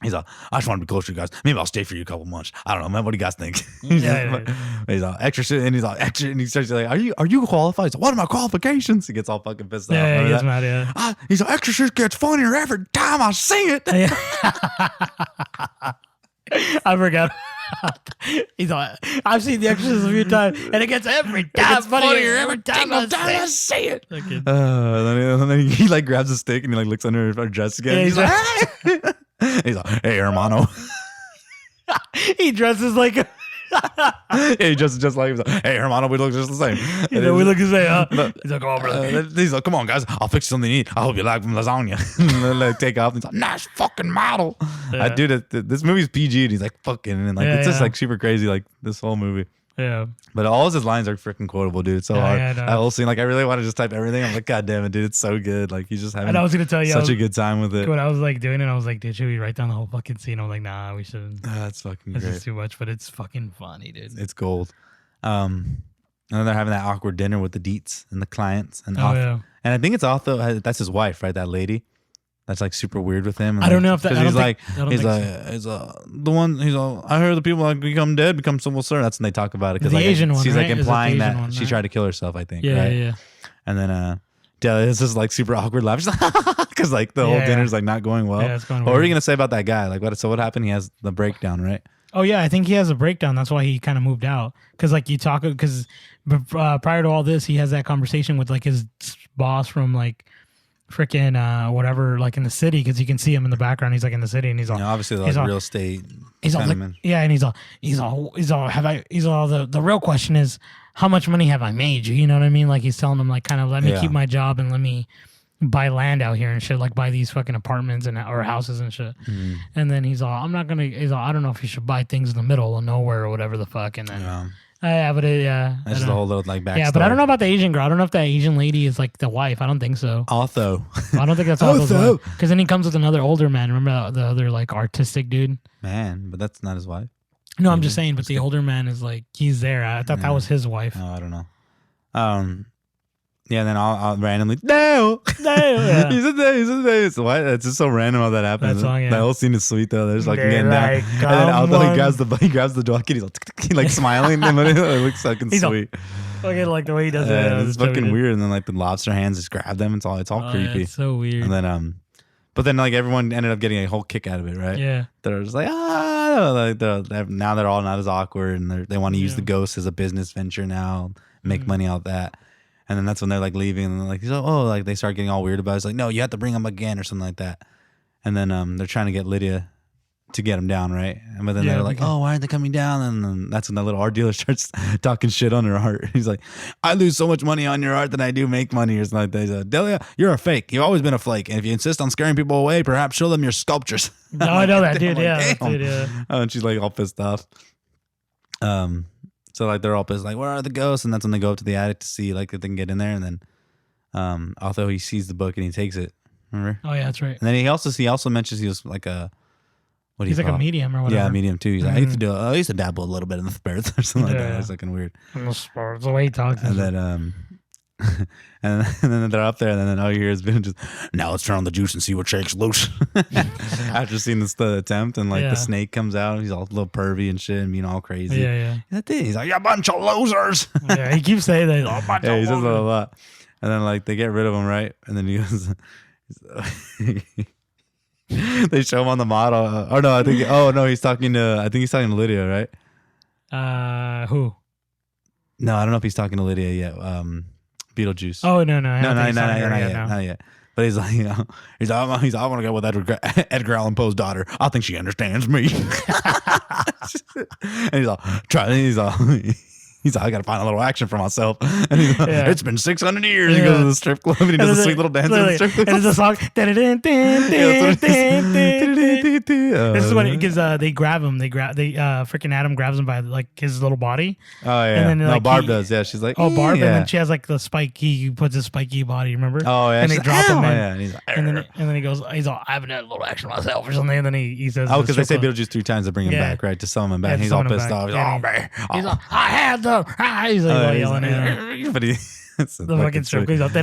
He's like, I just want to be close to you guys. Maybe I'll stay for you a couple months. I don't know, man. What do you guys think? He's like, extra, and he's like, extra, and he starts like, are you qualified? He's like, what are my qualifications? He gets all fucking pissed off. Yeah, he gets mad, yeah. He's like, extra shit gets funnier every time I sing it. Yeah. I forgot. He's like, I've seen The Exorcist a few times, and it gets every time funnier every time I say it. Okay. And then he like grabs a stick and he like looks under her dress again. Yeah, he's like, he's like, hey, hermano. He dresses like a yeah, he just like, hey, hermano, we look just the same. We look the same, huh? He's like, oh, brother. He's like, come on, guys, I'll fix you something to eat. I hope you like lasagna. And then like take off. And he's like, nice fucking model. Yeah. Dude, this movie's PG, and he's like, fucking, and like it's just like super crazy, like this whole movie. Yeah. But all of his lines are freaking quotable, dude. It's so hard. Yeah, that whole scene, like I really want to just type everything. I'm like, God damn it, dude, it's so good. Like he's just having and I was gonna tell you such a good time with it. When I was like doing it, I was like, dude, should we write down the whole fucking scene? I'm like, nah, we shouldn't. That's fucking This great. is too much, but it's fucking funny, dude. It's gold. And then they're having that awkward dinner with the Deets and the clients. And yeah. And I think it's Otho. That's his wife, right? That lady. That's like super weird with him. And I don't know if that. He's like, the one. He's all. I heard the people like become dead, become civil servant. That's when they talk about it because the like Asian one, she's right? like implying that one, she tried to kill herself. I think. Yeah, right? yeah. And then Delia is just like super awkward laugh because like the whole dinner's like not going well. Yeah, it's going what were you gonna say about that guy? Like what? So what happened? He has the breakdown, right? Oh yeah, I think he has a breakdown. That's why he kind of moved out. Because like you talk, because prior to all this, he has that conversation with like his boss from like freaking whatever, like in the city, because you can see him in the background. He's like in the city, and he's all obviously like real estate. He's all like, yeah, and he's all the real question is how much money have I made you? You know what I mean? Like he's telling him like kind of let me keep my job and let me buy land out here and shit, like buy these fucking apartments and or houses and shit. Mm. And then he's all, I don't know if you should buy things in the middle of nowhere or whatever the fuck. And then that's the whole little like backstory. Yeah, but I don't know about the Asian girl. I don't know if that Asian lady is like the wife. I don't think so. Otho. I don't think that's Otho's wife. Because then he comes with another older man. Remember the other like artistic dude? Man, but that's not his wife. No, I'm just saying. But the older man is like he's there. I thought that was his wife. Oh, I don't know. Yeah, and then I'll randomly Dale. Yeah. He's a day. It's just so random how that happens. That song, yeah. That whole scene is sweet though. There's like getting down, and then Aldo he grabs the donkey. He's like smiling, and it looks fucking sweet. Fucking like the way he does it. It's fucking weird. And then like the lobster hands just grab them. It's all creepy. Yeah, it's so weird. And then but then like everyone ended up getting a whole kick out of it, right? Yeah. They're just like now they're all not as awkward, and they want to use the ghost as a business venture now, make money out of that. And then that's when they're like leaving, and they're like, like they start getting all weird about it. It's like, no, you have to bring him again or something like that. And then they're trying to get Lydia to get him down, right? But then they're like, oh, why aren't they coming down? And then that's when that little art dealer starts talking shit on her art. He's like, I lose so much money on your art than I do make money or something like that. He's like, Delia, you're a fake. You've always been a flake. And if you insist on scaring people away, perhaps show them your sculptures. No, I know that, dude. Yeah. Dude, yeah. And she's like all pissed off. So like they're all pissed, like, where are the ghosts? And that's when they go up to the attic to see like if they can get in there. And then although he sees the book and he takes it. Remember? Oh yeah, that's right. And then he also mentions he was like a he's like a medium or whatever. Yeah, medium too. He's like, I used to dabble a little bit in the spirits or something like that. It's fucking weird. The way he talks. And then and then they're up there, and then all you hear is just, now let's turn on the juice and see what shakes loose. After seeing the attempt, and like the snake comes out, he's all a little pervy and shit, and being all crazy. Yeah. He's like, you bunch of losers. Yeah, he keeps saying that. Yeah, he says that a lot. And then like they get rid of him, right? And then he goes, they show him on the model. He's talking to Lydia, right? Who? No, I don't know if he's talking to Lydia yet. Beetlejuice. Oh no, not yet. But he's like, I want to go with Edgar Allan Poe's daughter. I think she understands me. And he's all he's like, I gotta find a little action for myself. And he's like, it's been 600 years. He goes to the strip club and he does a sweet little dance in the strip club. And it's a song. This is when because they grab him. They freaking Adam grabs him by like his little body. Oh yeah. And then, like, Barb does. Yeah, she's like, Barb. And then she has like the spike. He puts his spiky body. Remember? Oh yeah. And they drop him in. Yeah. And he's like, and then he goes, he's all, I haven't had a little action myself or something. And then he says, oh, because they say Beetlejuice 3 times to bring him back, right? To summon him back. He's all pissed off. He's like, oh man. He's like, I had them. He's like yelling at him. But the fucking strip goes up. He's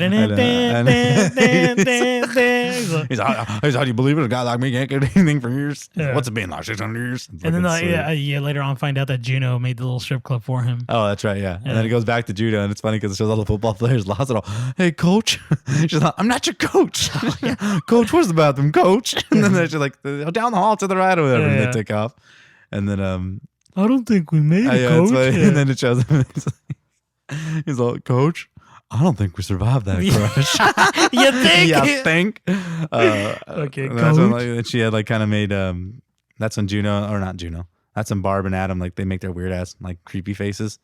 like, how do you believe it? A guy like me can't get anything for years. What's it been like 600 years? And then a year later on, find out that Juno made the little strip club for him. Oh, that's right, yeah. And then it goes back to Juno, and it's funny because it shows all the football players lost it all. Hey, coach. She's like, I'm not your coach. Coach, where's the bathroom, coach? And then she's like, down the hall to the right or whatever. And they take off. And then I don't think we made it, coach. And then it shows him. He's like, coach, I don't think we survived that crash. You think? Yeah, I think. Okay, and that's when, like, she had like kind of made that's when not Juno. That's when Barb and Adam, like, they make their weird ass like creepy faces.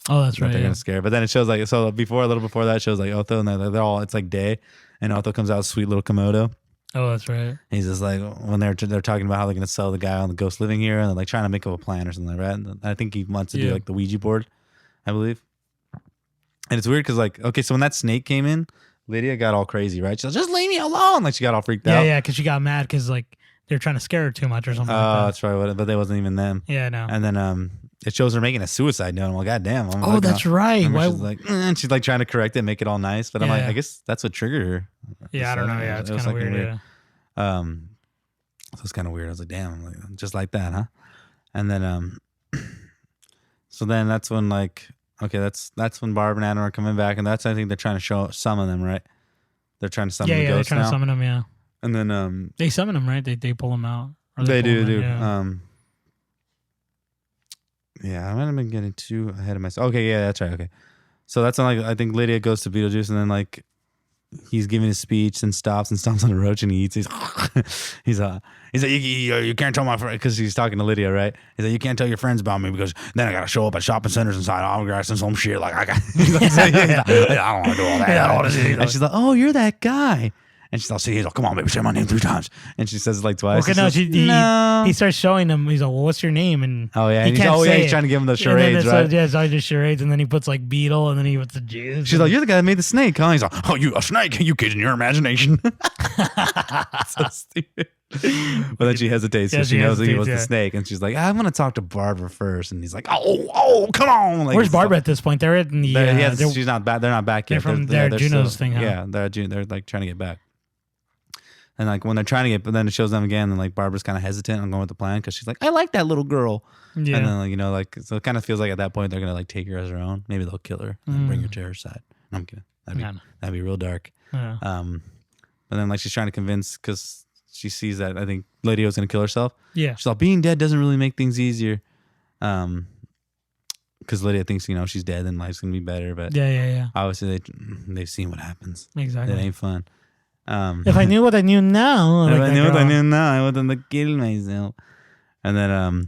Oh, that's right. They're gonna scare. But then it shows like, so a little before that, it shows like Otho, and they're all, it's like day, and Otho comes out with sweet little Komodo. Oh, that's right. And he's just like, when they're talking about how they're gonna sell the guy on the ghost living here, and they're like trying to make up a plan or something like that. And I think he wants to do like the Ouija board, I believe. And it's weird because, like, okay, so when that snake came in, Lydia got all crazy, right? She's like, just leave me alone. Like, she got all freaked out. Yeah, because she got mad because, like, they're trying to scare her too much or something like that. Oh, that's right. But they wasn't even them. Yeah, no. And then it shows her making a suicide note. I'm like, God damn. That's right. Why? She's like, and she's like trying to correct it, make it all nice. But I'm like, I guess that's what triggered her. Yeah, I don't know. Yeah, it's kind of weird. Yeah. So it's kind of weird. I was like, damn, like, just like that, huh? And then, so then that's when, like, okay, that's when Barb and Adam are coming back, and that's, I think they're trying to summon them, right? They're trying to summon the ghosts. Yeah, they're trying to summon them, yeah. And then they summon them, right? They pull them out. They do. Yeah, I might have been getting too ahead of myself. Okay, yeah, that's right. Okay, so that's when, like, I think Lydia goes to Beetlejuice, and then, like, he's giving his speech and stops on a roach and he eats. He's like, you can't tell my friend, because he's talking to Lydia, right? He's like, you can't tell your friends about me because then I gotta show up at shopping centers and sign autographs and some shit. Like, I don't want to do all that. And she's like, oh, you're that guy. And she's all, he's like, come on, baby, say my name 3 times. And she says it like twice. Okay, he starts showing him. He's like, well, what's your name? And he's trying to give him the charades, right? Yeah, so I just charades, and then he puts like Beetle, and then he puts the juice. She's like, you're the guy that made the snake, huh? He's like, oh, you a snake? You kids in your imagination. So stupid. But then she hesitates because she knows that he was the snake, and she's like, I'm gonna talk to Barbara first. And he's like, oh, come on. Like, where's Barbara at this point? They're in the. She's not back. They're not back yet. They're from Juno's still, thing. Huh? Yeah, they're like trying to get back. And like when they're trying to get, but then it shows them again, and like Barbara's kind of hesitant on going with the plan because she's like, I like that little girl. Yeah. And then, like, like, so it kind of feels like at that point they're gonna like take her as their own. Maybe they'll kill her and bring her to her side. No, I'm kidding. That'd be real dark. Yeah. But then, like, she's trying to convince, because she sees that I think Lydia's gonna kill herself. Yeah. She's like, being dead doesn't really make things easier. Because Lydia thinks, she's dead and life's gonna be better. But yeah. Obviously they've seen what happens. Exactly. It ain't fun. If I knew what I knew now, I wouldn't have killed myself. And then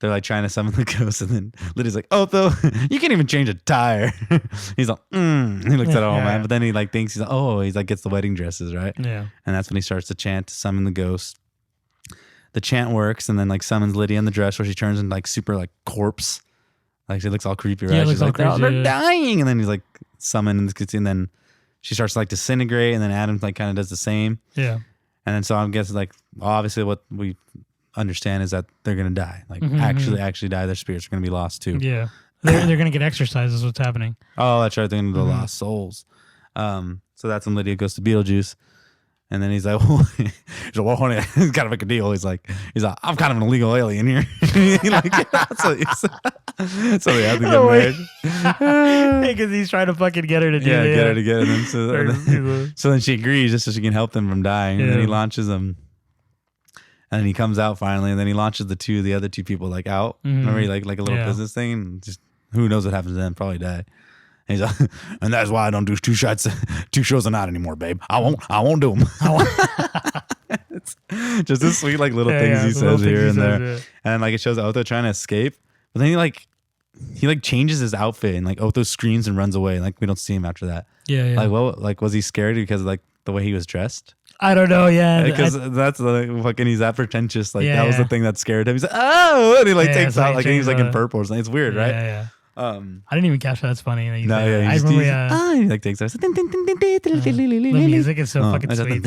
they're like trying to summon the ghost, and then Lydia's like, "Oh, though you can't even change a tire." He's like, He looks at all man, but then he like thinks he's like gets the wedding dresses, right? Yeah. And that's when he starts to chant to summon the ghost. The chant works, and then like summons Lydia in the dress, where she turns into like super like corpse, like she looks all creepy, right? Yeah, she's like, crazy, they're dying, and then he's like summoned, and then she starts to like disintegrate, and then Adam like kind of does the same. Yeah. And then so I'm guessing like obviously what we understand is that they're gonna die, like actually die. Their spirits are gonna be lost too. Yeah. They're gonna get exercise is what's happening. Oh, that's right. They're gonna be the lost souls. So that's when Lydia goes to Beetlejuice. And then he's like, well, honey, he's got to make a deal. He's like, I'm kind of an illegal alien here. So they have to get married. Because he's trying to fucking get her to do it. Get her to get it. And so then she agrees just so she can help them from dying. And then he launches them. And then he comes out finally. And then he launches the other two people like out. Remember, he like a little business thing. And just who knows what happens to them? Probably die. And he's like, and that's why I don't do 2 shows a night anymore, babe. I won't do them. It's just this sweet like little things he says here and there. And like it shows Otho trying to escape, but then he like he like changes his outfit and like Otho screams and runs away. Like we don't see him after that. Yeah. Like was he scared because of like the way he was dressed? I don't know. Yeah, Because that's like fucking he's that pretentious. Like that was the Yeah. thing that scared him. He's like, oh, and he like Yeah, takes so out he like and he's like in changes, purple or something. It's weird, right? Yeah. I Um, didn't even catch that. That's funny. That you no, said yeah, that. I he's, remember. he like takes out. The music is so fucking sweet.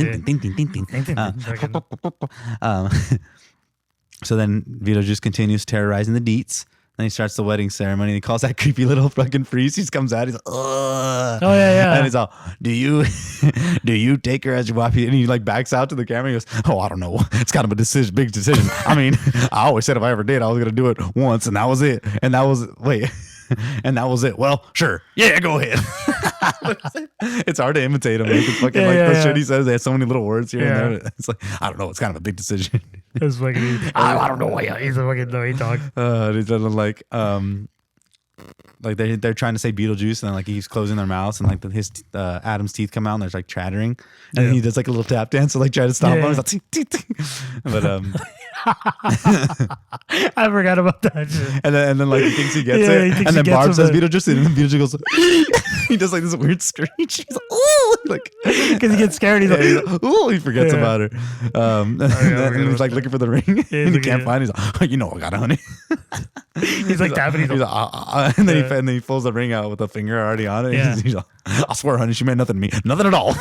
So then Beetlejuice continues terrorizing the deets. Then he starts the wedding ceremony. And he calls that creepy little fucking priest. He comes out. He's like, ugh. Oh yeah. And he's all, do you take her as your wife? And he like backs out to the camera. He goes, oh, I don't know. It's kind of a big decision. I mean, I always said if I ever did, I was gonna do it once, and that was it. And that was it. Well, sure. Yeah, go ahead. It's hard to imitate him. Like, it's fucking the shit he says. They have so many little words here and there. It's like, I don't know. It's kind of a big decision. It's fucking. I don't know why he's a fucking no. He talk. He's like they're trying to say Beetlejuice, and then like he's closing their mouths, and like his Adam's teeth come out, and there's like chattering, and he does like a little tap dance to like try to stop him. He's like, but I forgot about that shit. and then like he thinks he gets it, and then Barb says Beetlejuice, and then Beetlejuice goes, he does like this weird screech. He's like, ooh, like because he gets scared. He's like, ooh, he forgets about her. And he's like looking for the ring, and he can't find it. He's like, oh, you know, I got it, honey. He's like tapping. He's like, and then he pulls the ring out with the finger already on it. Yeah. He's like, I swear, honey, she meant nothing to me, nothing at all.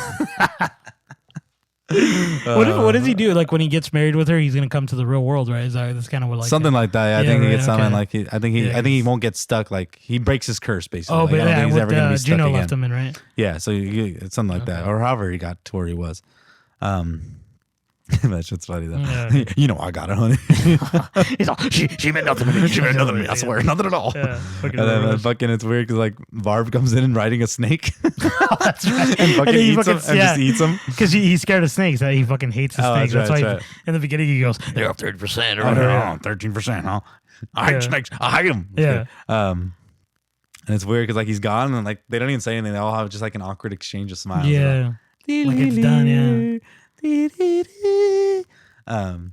What does he do? Like when he gets married with her, he's gonna come to the real world, right? That's kind of what like something like that. Yeah, I think he gets something okay. like I think he won't get stuck. Like he breaks his curse basically. Oh, like, but I don't think he's ever gonna be stuck Juno again. left him in, right? Yeah, so it's something like that, or however he got to where he was. That shit's funny though. Yeah. You know, I got it, honey. He's all, she meant nothing to me. She meant nothing to me. I swear, nothing at all. Yeah, and then fucking, it's weird because like Barb comes in and riding a snake. That's right. And fucking eats him and just eats him because he's scared of snakes. He fucking hates the snakes. That's why in the beginning he goes, "They're up 30% or whatever." 13%. Huh? I hate snakes. I hate them. Yeah. And it's weird because like he's gone and like they don't even say anything. They all have just like an awkward exchange of smiles. Yeah. Like it's done. Yeah. And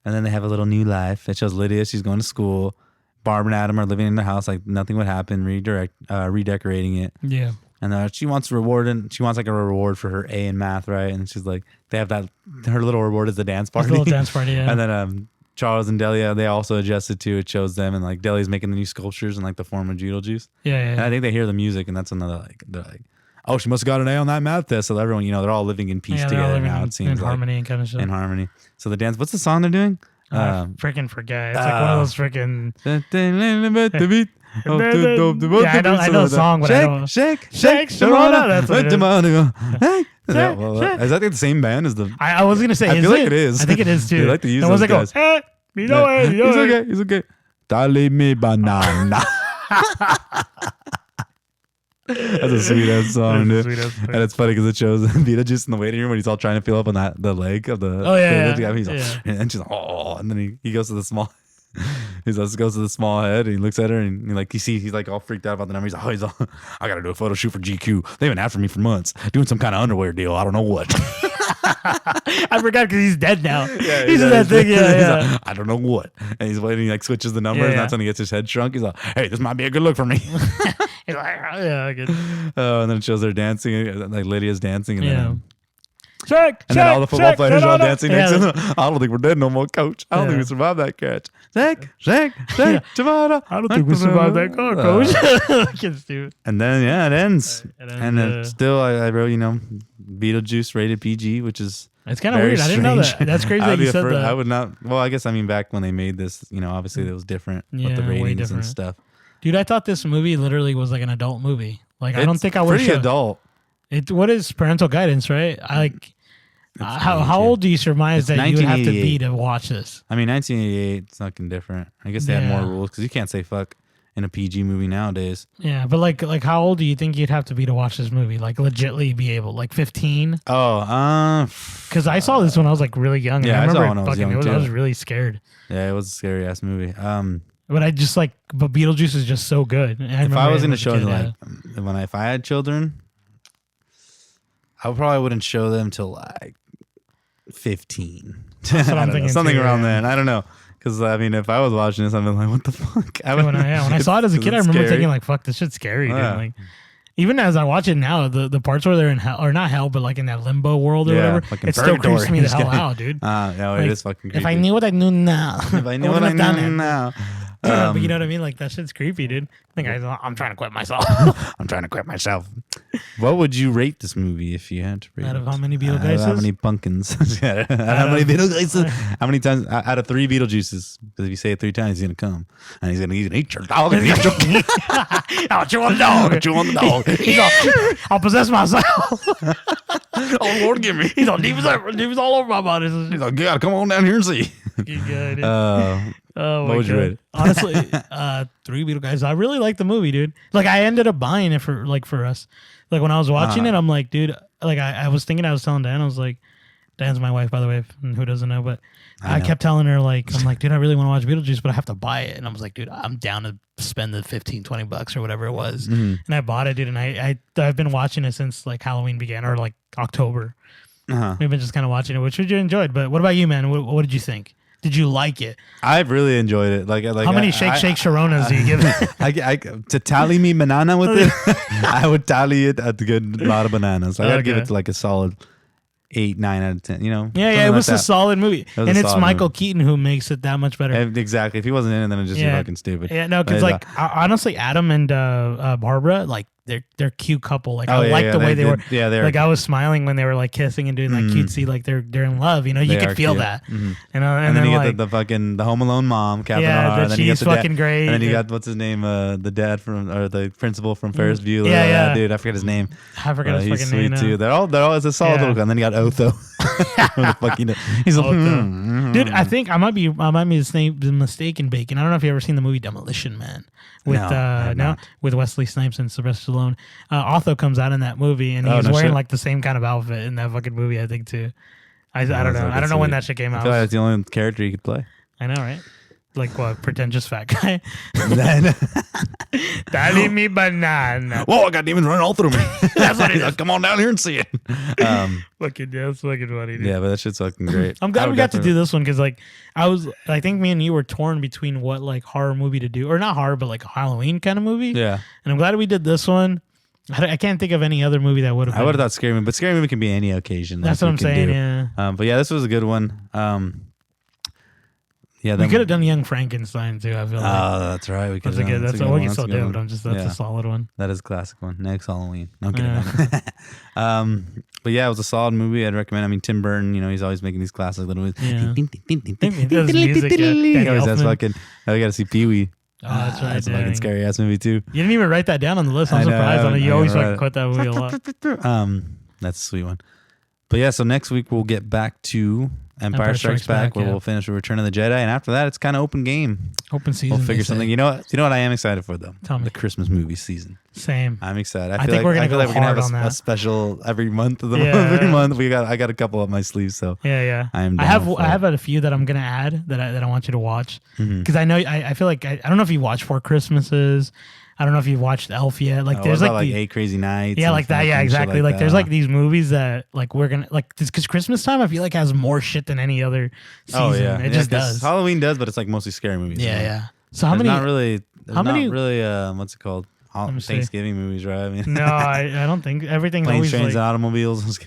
then they have a little new life. It shows Lydia, she's going to school. Barb and Adam are living in their house like nothing would happen, redecorating it. Yeah. And she wants like a reward for her A in math, right? And she's like, they have that, her little reward is the dance party. Little dance party, yeah. And then Charles and Delia, they also adjusted to it, shows them, and like Delia's making the new sculptures in like the form of Beetlejuice. Yeah. And I think they hear the music, and that's another like, they're like, oh, she must have got an A on that math test. So everyone, they're all living in peace together now. It seems in harmony and kind of shit. In harmony. So the dance. What's the song they're doing? Freaking forget. It's like one of those freaking. Yeah, I know the song, but I don't. Shake, Sharona. That's what it is. Is that the same band as the? I was gonna say. I feel like it is. I think it is too. They like to use those guys. Hey, He's okay. Dale me banana. That's a sweet ass song, dude. And it's funny because it shows Beetlejuice in the waiting room when he's all trying to feel up on the leg of the. Oh yeah. He's like, and she's like, oh, and then he goes to the small. He goes to the small head and he looks at her and he's like all freaked out about the number. He's like, I gotta do a photo shoot for GQ. They've been after me for months, doing some kind of underwear deal. I don't know what. I forgot because he's dead now. Yeah, he's in that thing. Yeah. Like, I don't know what. And he's waiting. He like switches the numbers. And that's when he gets his head shrunk. He's like, hey, this might be a good look for me. He's like, yeah, good. And then it shows her dancing, like Lydia's dancing, and then. Then all the football players are all dancing next to him. I don't think we're dead no more, coach. I don't think we survived that catch. Shake, Jamada. I don't think we survived that call, coach. Kids do. And then it ends. And then still I wrote, Beetlejuice rated PG, which is it's kind of weird. I didn't know that. That's crazy that you said that. I would not. Well, I guess back when they made this, obviously it was different with the ratings and stuff. Dude, I thought this movie literally was like an adult movie. Like I don't think I would. Pretty adult. What is parental guidance, right? How old do you surmise that you would have to be to watch this? I mean, 1988, it's fucking different. I guess they had more rules because you can't say fuck in a PG movie nowadays. Yeah, but like how old do you think you'd have to be to watch this movie? Like legitly be able, like 15? Oh, because I saw this when I was like really young. Yeah, and I saw it when I was young too. I was really scared. Yeah, it was a scary ass movie. But but Beetlejuice is just so good. If I was going to show them, if I had children, I probably wouldn't show them till like 15. That's what I'm thinking something too, around then. I don't know. Because I mean, if I was watching this, I'd be like, "What the fuck?" When I saw it as a kid, I remember scary. thinking like, "Fuck, this shit's scary." Dude. Yeah. Like, even as I watch it now, the parts where they're in hell, or not hell, but like in that limbo world or whatever, fucking it still purgatory. creeps me the hell out, dude. Yeah, Like, it is fucking creepy. If I knew what I knew now, If I knew what I knew now. but you know what I mean? Like that shit's creepy, dude. I think I'm trying to quit myself. I'm trying to quit myself. What would you rate this movie if you had to rate Out of it? how many Out of Beetlejuices? how many pumpkins? How many Beetlejuices? How many times? Out of 3 Beetlejuices. Because if you say it 3 times, he's going to come. And he's going to eat your dog. And eat your I'll chew on the dog. Chew on the dog. I'll possess myself. Oh, Lord, give me. He's on demons all over my body. He's like, yeah, come on down here and see. You good, dude. What my would you God. rate it? Honestly, 3 Beetle guys. I really like the movie, dude. Like I ended up buying it for us. Like when I was watching it, I'm like, dude. Like I was thinking, I was telling Dan, I was like, Dan's my wife, by the way, who doesn't know, but I kept telling her like, I'm like, dude, I really want to watch Beetlejuice, but I have to buy it. And I was like, dude, I'm down to spend the $15-$20 or whatever it was. And I bought it, dude. And I've been watching it since like Halloween began or like October. We've been just kind of watching it, which you enjoyed. But what about you, man? What did you think? Did you like it? I've really enjoyed it. Like how many shake Sharonas do you give it? To tally me banana with it, I would tally it at a good lot of bananas. Like I'd give it to like a solid 8, 9 out of 10. You know? Yeah, it was a solid movie, and it's Michael movie. Keaton who makes it that much better. Exactly. If he wasn't in it, then it'd just be fucking stupid. Yeah, no, because like honestly, Adam and Barbara, like they're cute couple. Like I like the way they were. Yeah, they're like I was smiling when they were like kissing and doing that cutesy, like they're in love. You know, you could feel cute. that. Mm-hmm. You know, and then you like, get the fucking the Home Alone mom, Catherine yeah, O'Hara. that she's fucking great. And then you got what's his name, the dad from or the principal from Ferris Bueller. Yeah. Dude, I forget his name. I forgot his He's fucking sweet name. too. They're all it's a solid little guy. And then you got Otho. The fucking, he's like, dude. I think I might be mistaken, Bacon. I don't know if you ever seen the movie Demolition Man with with Wesley Snipes and Sylvester Stallone. Otho comes out in that movie and he's wearing like the same kind of outfit in that fucking movie. I think too. I don't know. I don't know when that shit came out. I feel like that's the only character he could play. I know, right? Like what? Pretentious fat guy. Daddy me banana. Whoa! I got demons running all through me. That's what it is. Come on down here and see it. Fucking yeah, it's fucking funny. Dude. Yeah, but that shit's fucking great. I'm glad we got to do this one because like I think me and you were torn between what like horror movie to do or not horror but like a Halloween kind of movie. Yeah, and I'm glad we did this one. I can't think of any other movie that would have. I would have thought scary movie, but scary movie can be any occasion. That's what I'm saying. Yeah. But yeah, this was a good one. Yeah, we could have done Young Frankenstein too. I feel like. Oh, that's right. We could. That's a good. That's what we can still do. But I'm just that's a solid one. That is a classic one. Next Halloween. No, I'm kidding. But yeah, it was a solid movie. I'd recommend. I mean, Tim Burton. You know, he's always making these classic little movies. Yeah. He always has fucking. I got to see Pee Wee. Oh, that's right. That's a fucking scary ass movie too. You didn't even write that down on the list. I'm surprised on it. You always fucking quote that movie a lot. That's a sweet one. But yeah, so next week we'll get back to Empire Strikes Back, where we'll finish with Return of the Jedi, and after that, it's kind of open game. Open season. We'll figure something. You know what I am excited for though? Tell me. The Christmas movie season. Same. I'm excited. I think we're gonna go hard on a that. special every month of the every month. I got a couple up my sleeves. So yeah. I have a few that I'm gonna add that I want you to watch because I know I feel like I don't know if you watched Four Christmases. I don't know if you've watched Elf yet. Like, there's like 8 Crazy Nights. Yeah, like that. Yeah, exactly. Like there's like these movies that like we're gonna like because Christmas time I feel like has more shit than any other season. Oh yeah, it just does. Halloween does, but it's like mostly scary movies. Yeah. So how many? Not really. What's it called? Thanksgiving movies, right? I mean, no, I don't think everything's planes, always trains, like, and automobiles.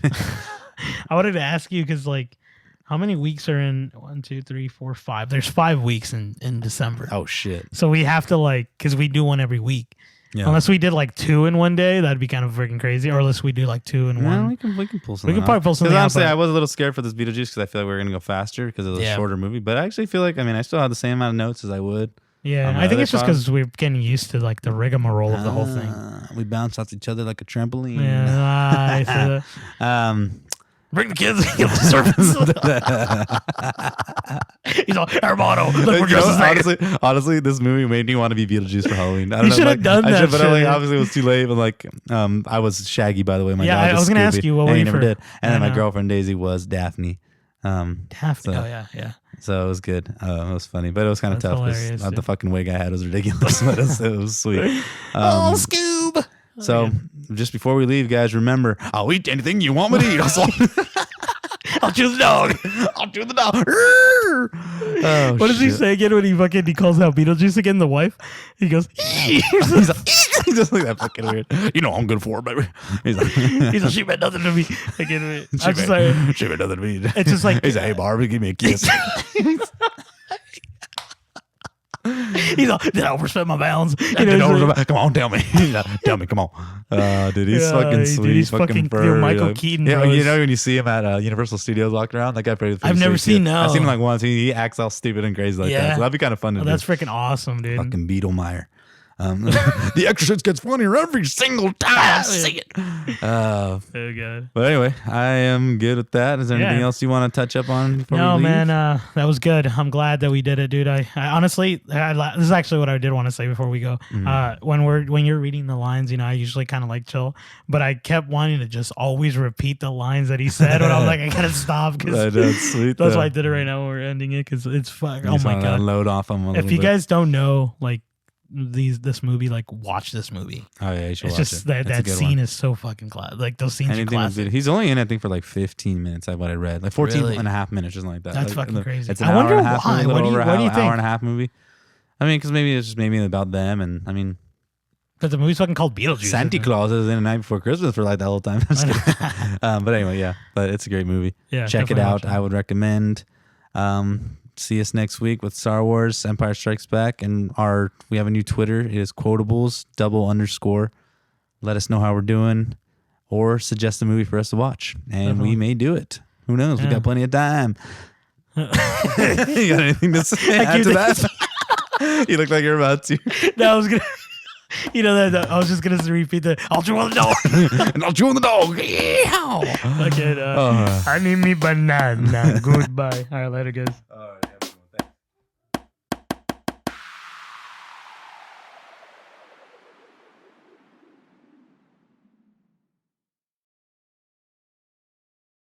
I wanted to ask you because like. How many weeks are in 1, 2, 3, 4, 5? There's 5 weeks in December. Oh shit! So we have to like because we do one every week. Yeah. Unless we did like 2 in one day, that'd be kind of freaking crazy. Or unless we do like 2 in one. We can pull something. We can probably pull something. Because honestly, I was a little scared for this Beetlejuice because I feel like we were gonna go faster because it was a shorter movie. But I actually feel like I still have the same amount of notes as I would. Yeah, I think it's just because we're getting used to like the rigmarole of the whole thing. We bounce off each other like a trampoline. Yeah, I see that. Bring the kids. Kill the servants. He's all hermano. Look, we're dressed honestly, this movie made me want to be Beetlejuice for Halloween. You should have done that. But obviously, it was too late. But like, I was Shaggy, by the way. My dog I was gonna ask you what were you never for? did. And then my girlfriend Daisy was Daphne. Daphne. Yeah. So it was good. It was funny, but it was kind of tough because the fucking wig I had was ridiculous. But it was sweet. Scoob. So just before we leave, guys, remember, I'll eat anything you want me to eat. I'll I'll choose the dog. I'll choose the dog. Oh, What does he say again when he calls out Beetlejuice again, the wife? He goes, He's like, he's just like that fucking weird. You know I'm good for it, baby. He's like, she meant nothing to me. Again, she meant nothing to me. It's just like, he's like, hey Barbie, give me a kiss. he's like, did I overstep my bounds? Come on, tell me. Tell me, come on. Dude, he's fucking sweet. Dude, he's fucking Michael Keaton, yeah, bro. you know when you see him at Universal Studios walking around, that guy pretty I've never sweet, seen too. no. I've seen him like once. He acts all stupid and crazy like that. So that'd be kind of fun to do. That's freaking awesome, dude. Fucking Beetlemeyer. The Exorcist gets funnier every single time I see it. Oh god. But anyway, I am good with that. Is there anything else you want to touch up on before we leave? Man, that was good. I'm glad that we did it, dude. I honestly, this is actually what I did want to say before we go. When you're reading the lines, I usually kind of like chill, but I kept wanting to just always repeat the lines that he said. When I was like, I gotta stop because that's sweet. That's why I did it right now when we're ending it because it's fuck. Oh my god. Load off them. If you guys don't know, like. This movie, like watch this movie. Oh yeah, you should it's watch just it. that scene is so fucking class. Like those scenes are classic. He's only in, I think, for like 15 minutes. What I read, like 14 and a half minutes, or something like that. That's like, fucking crazy. It's an I hour wonder and a half why. movie, What do you think? Hour and a half movie. I mean, because maybe it's just about them, and I mean, because the movie's fucking called Beetlejuice. Santa Claus is in A Night Before Christmas for like the whole time. But anyway, yeah, but it's a great movie. Yeah, check it out. I would recommend. See us next week with Star Wars Empire Strikes Back, and we have a new Twitter. It is Quotables _. Let us know how we're doing, or suggest a movie for us to watch, and we may do it. Who knows? We got plenty of time. You got anything to say after that? You look like you're about to. No, I was gonna. I was just gonna repeat the I'll chew on the dog. And I'll chew on the dog. Yeah. Okay, I need me banana. Goodbye. All right, later, guys. All right.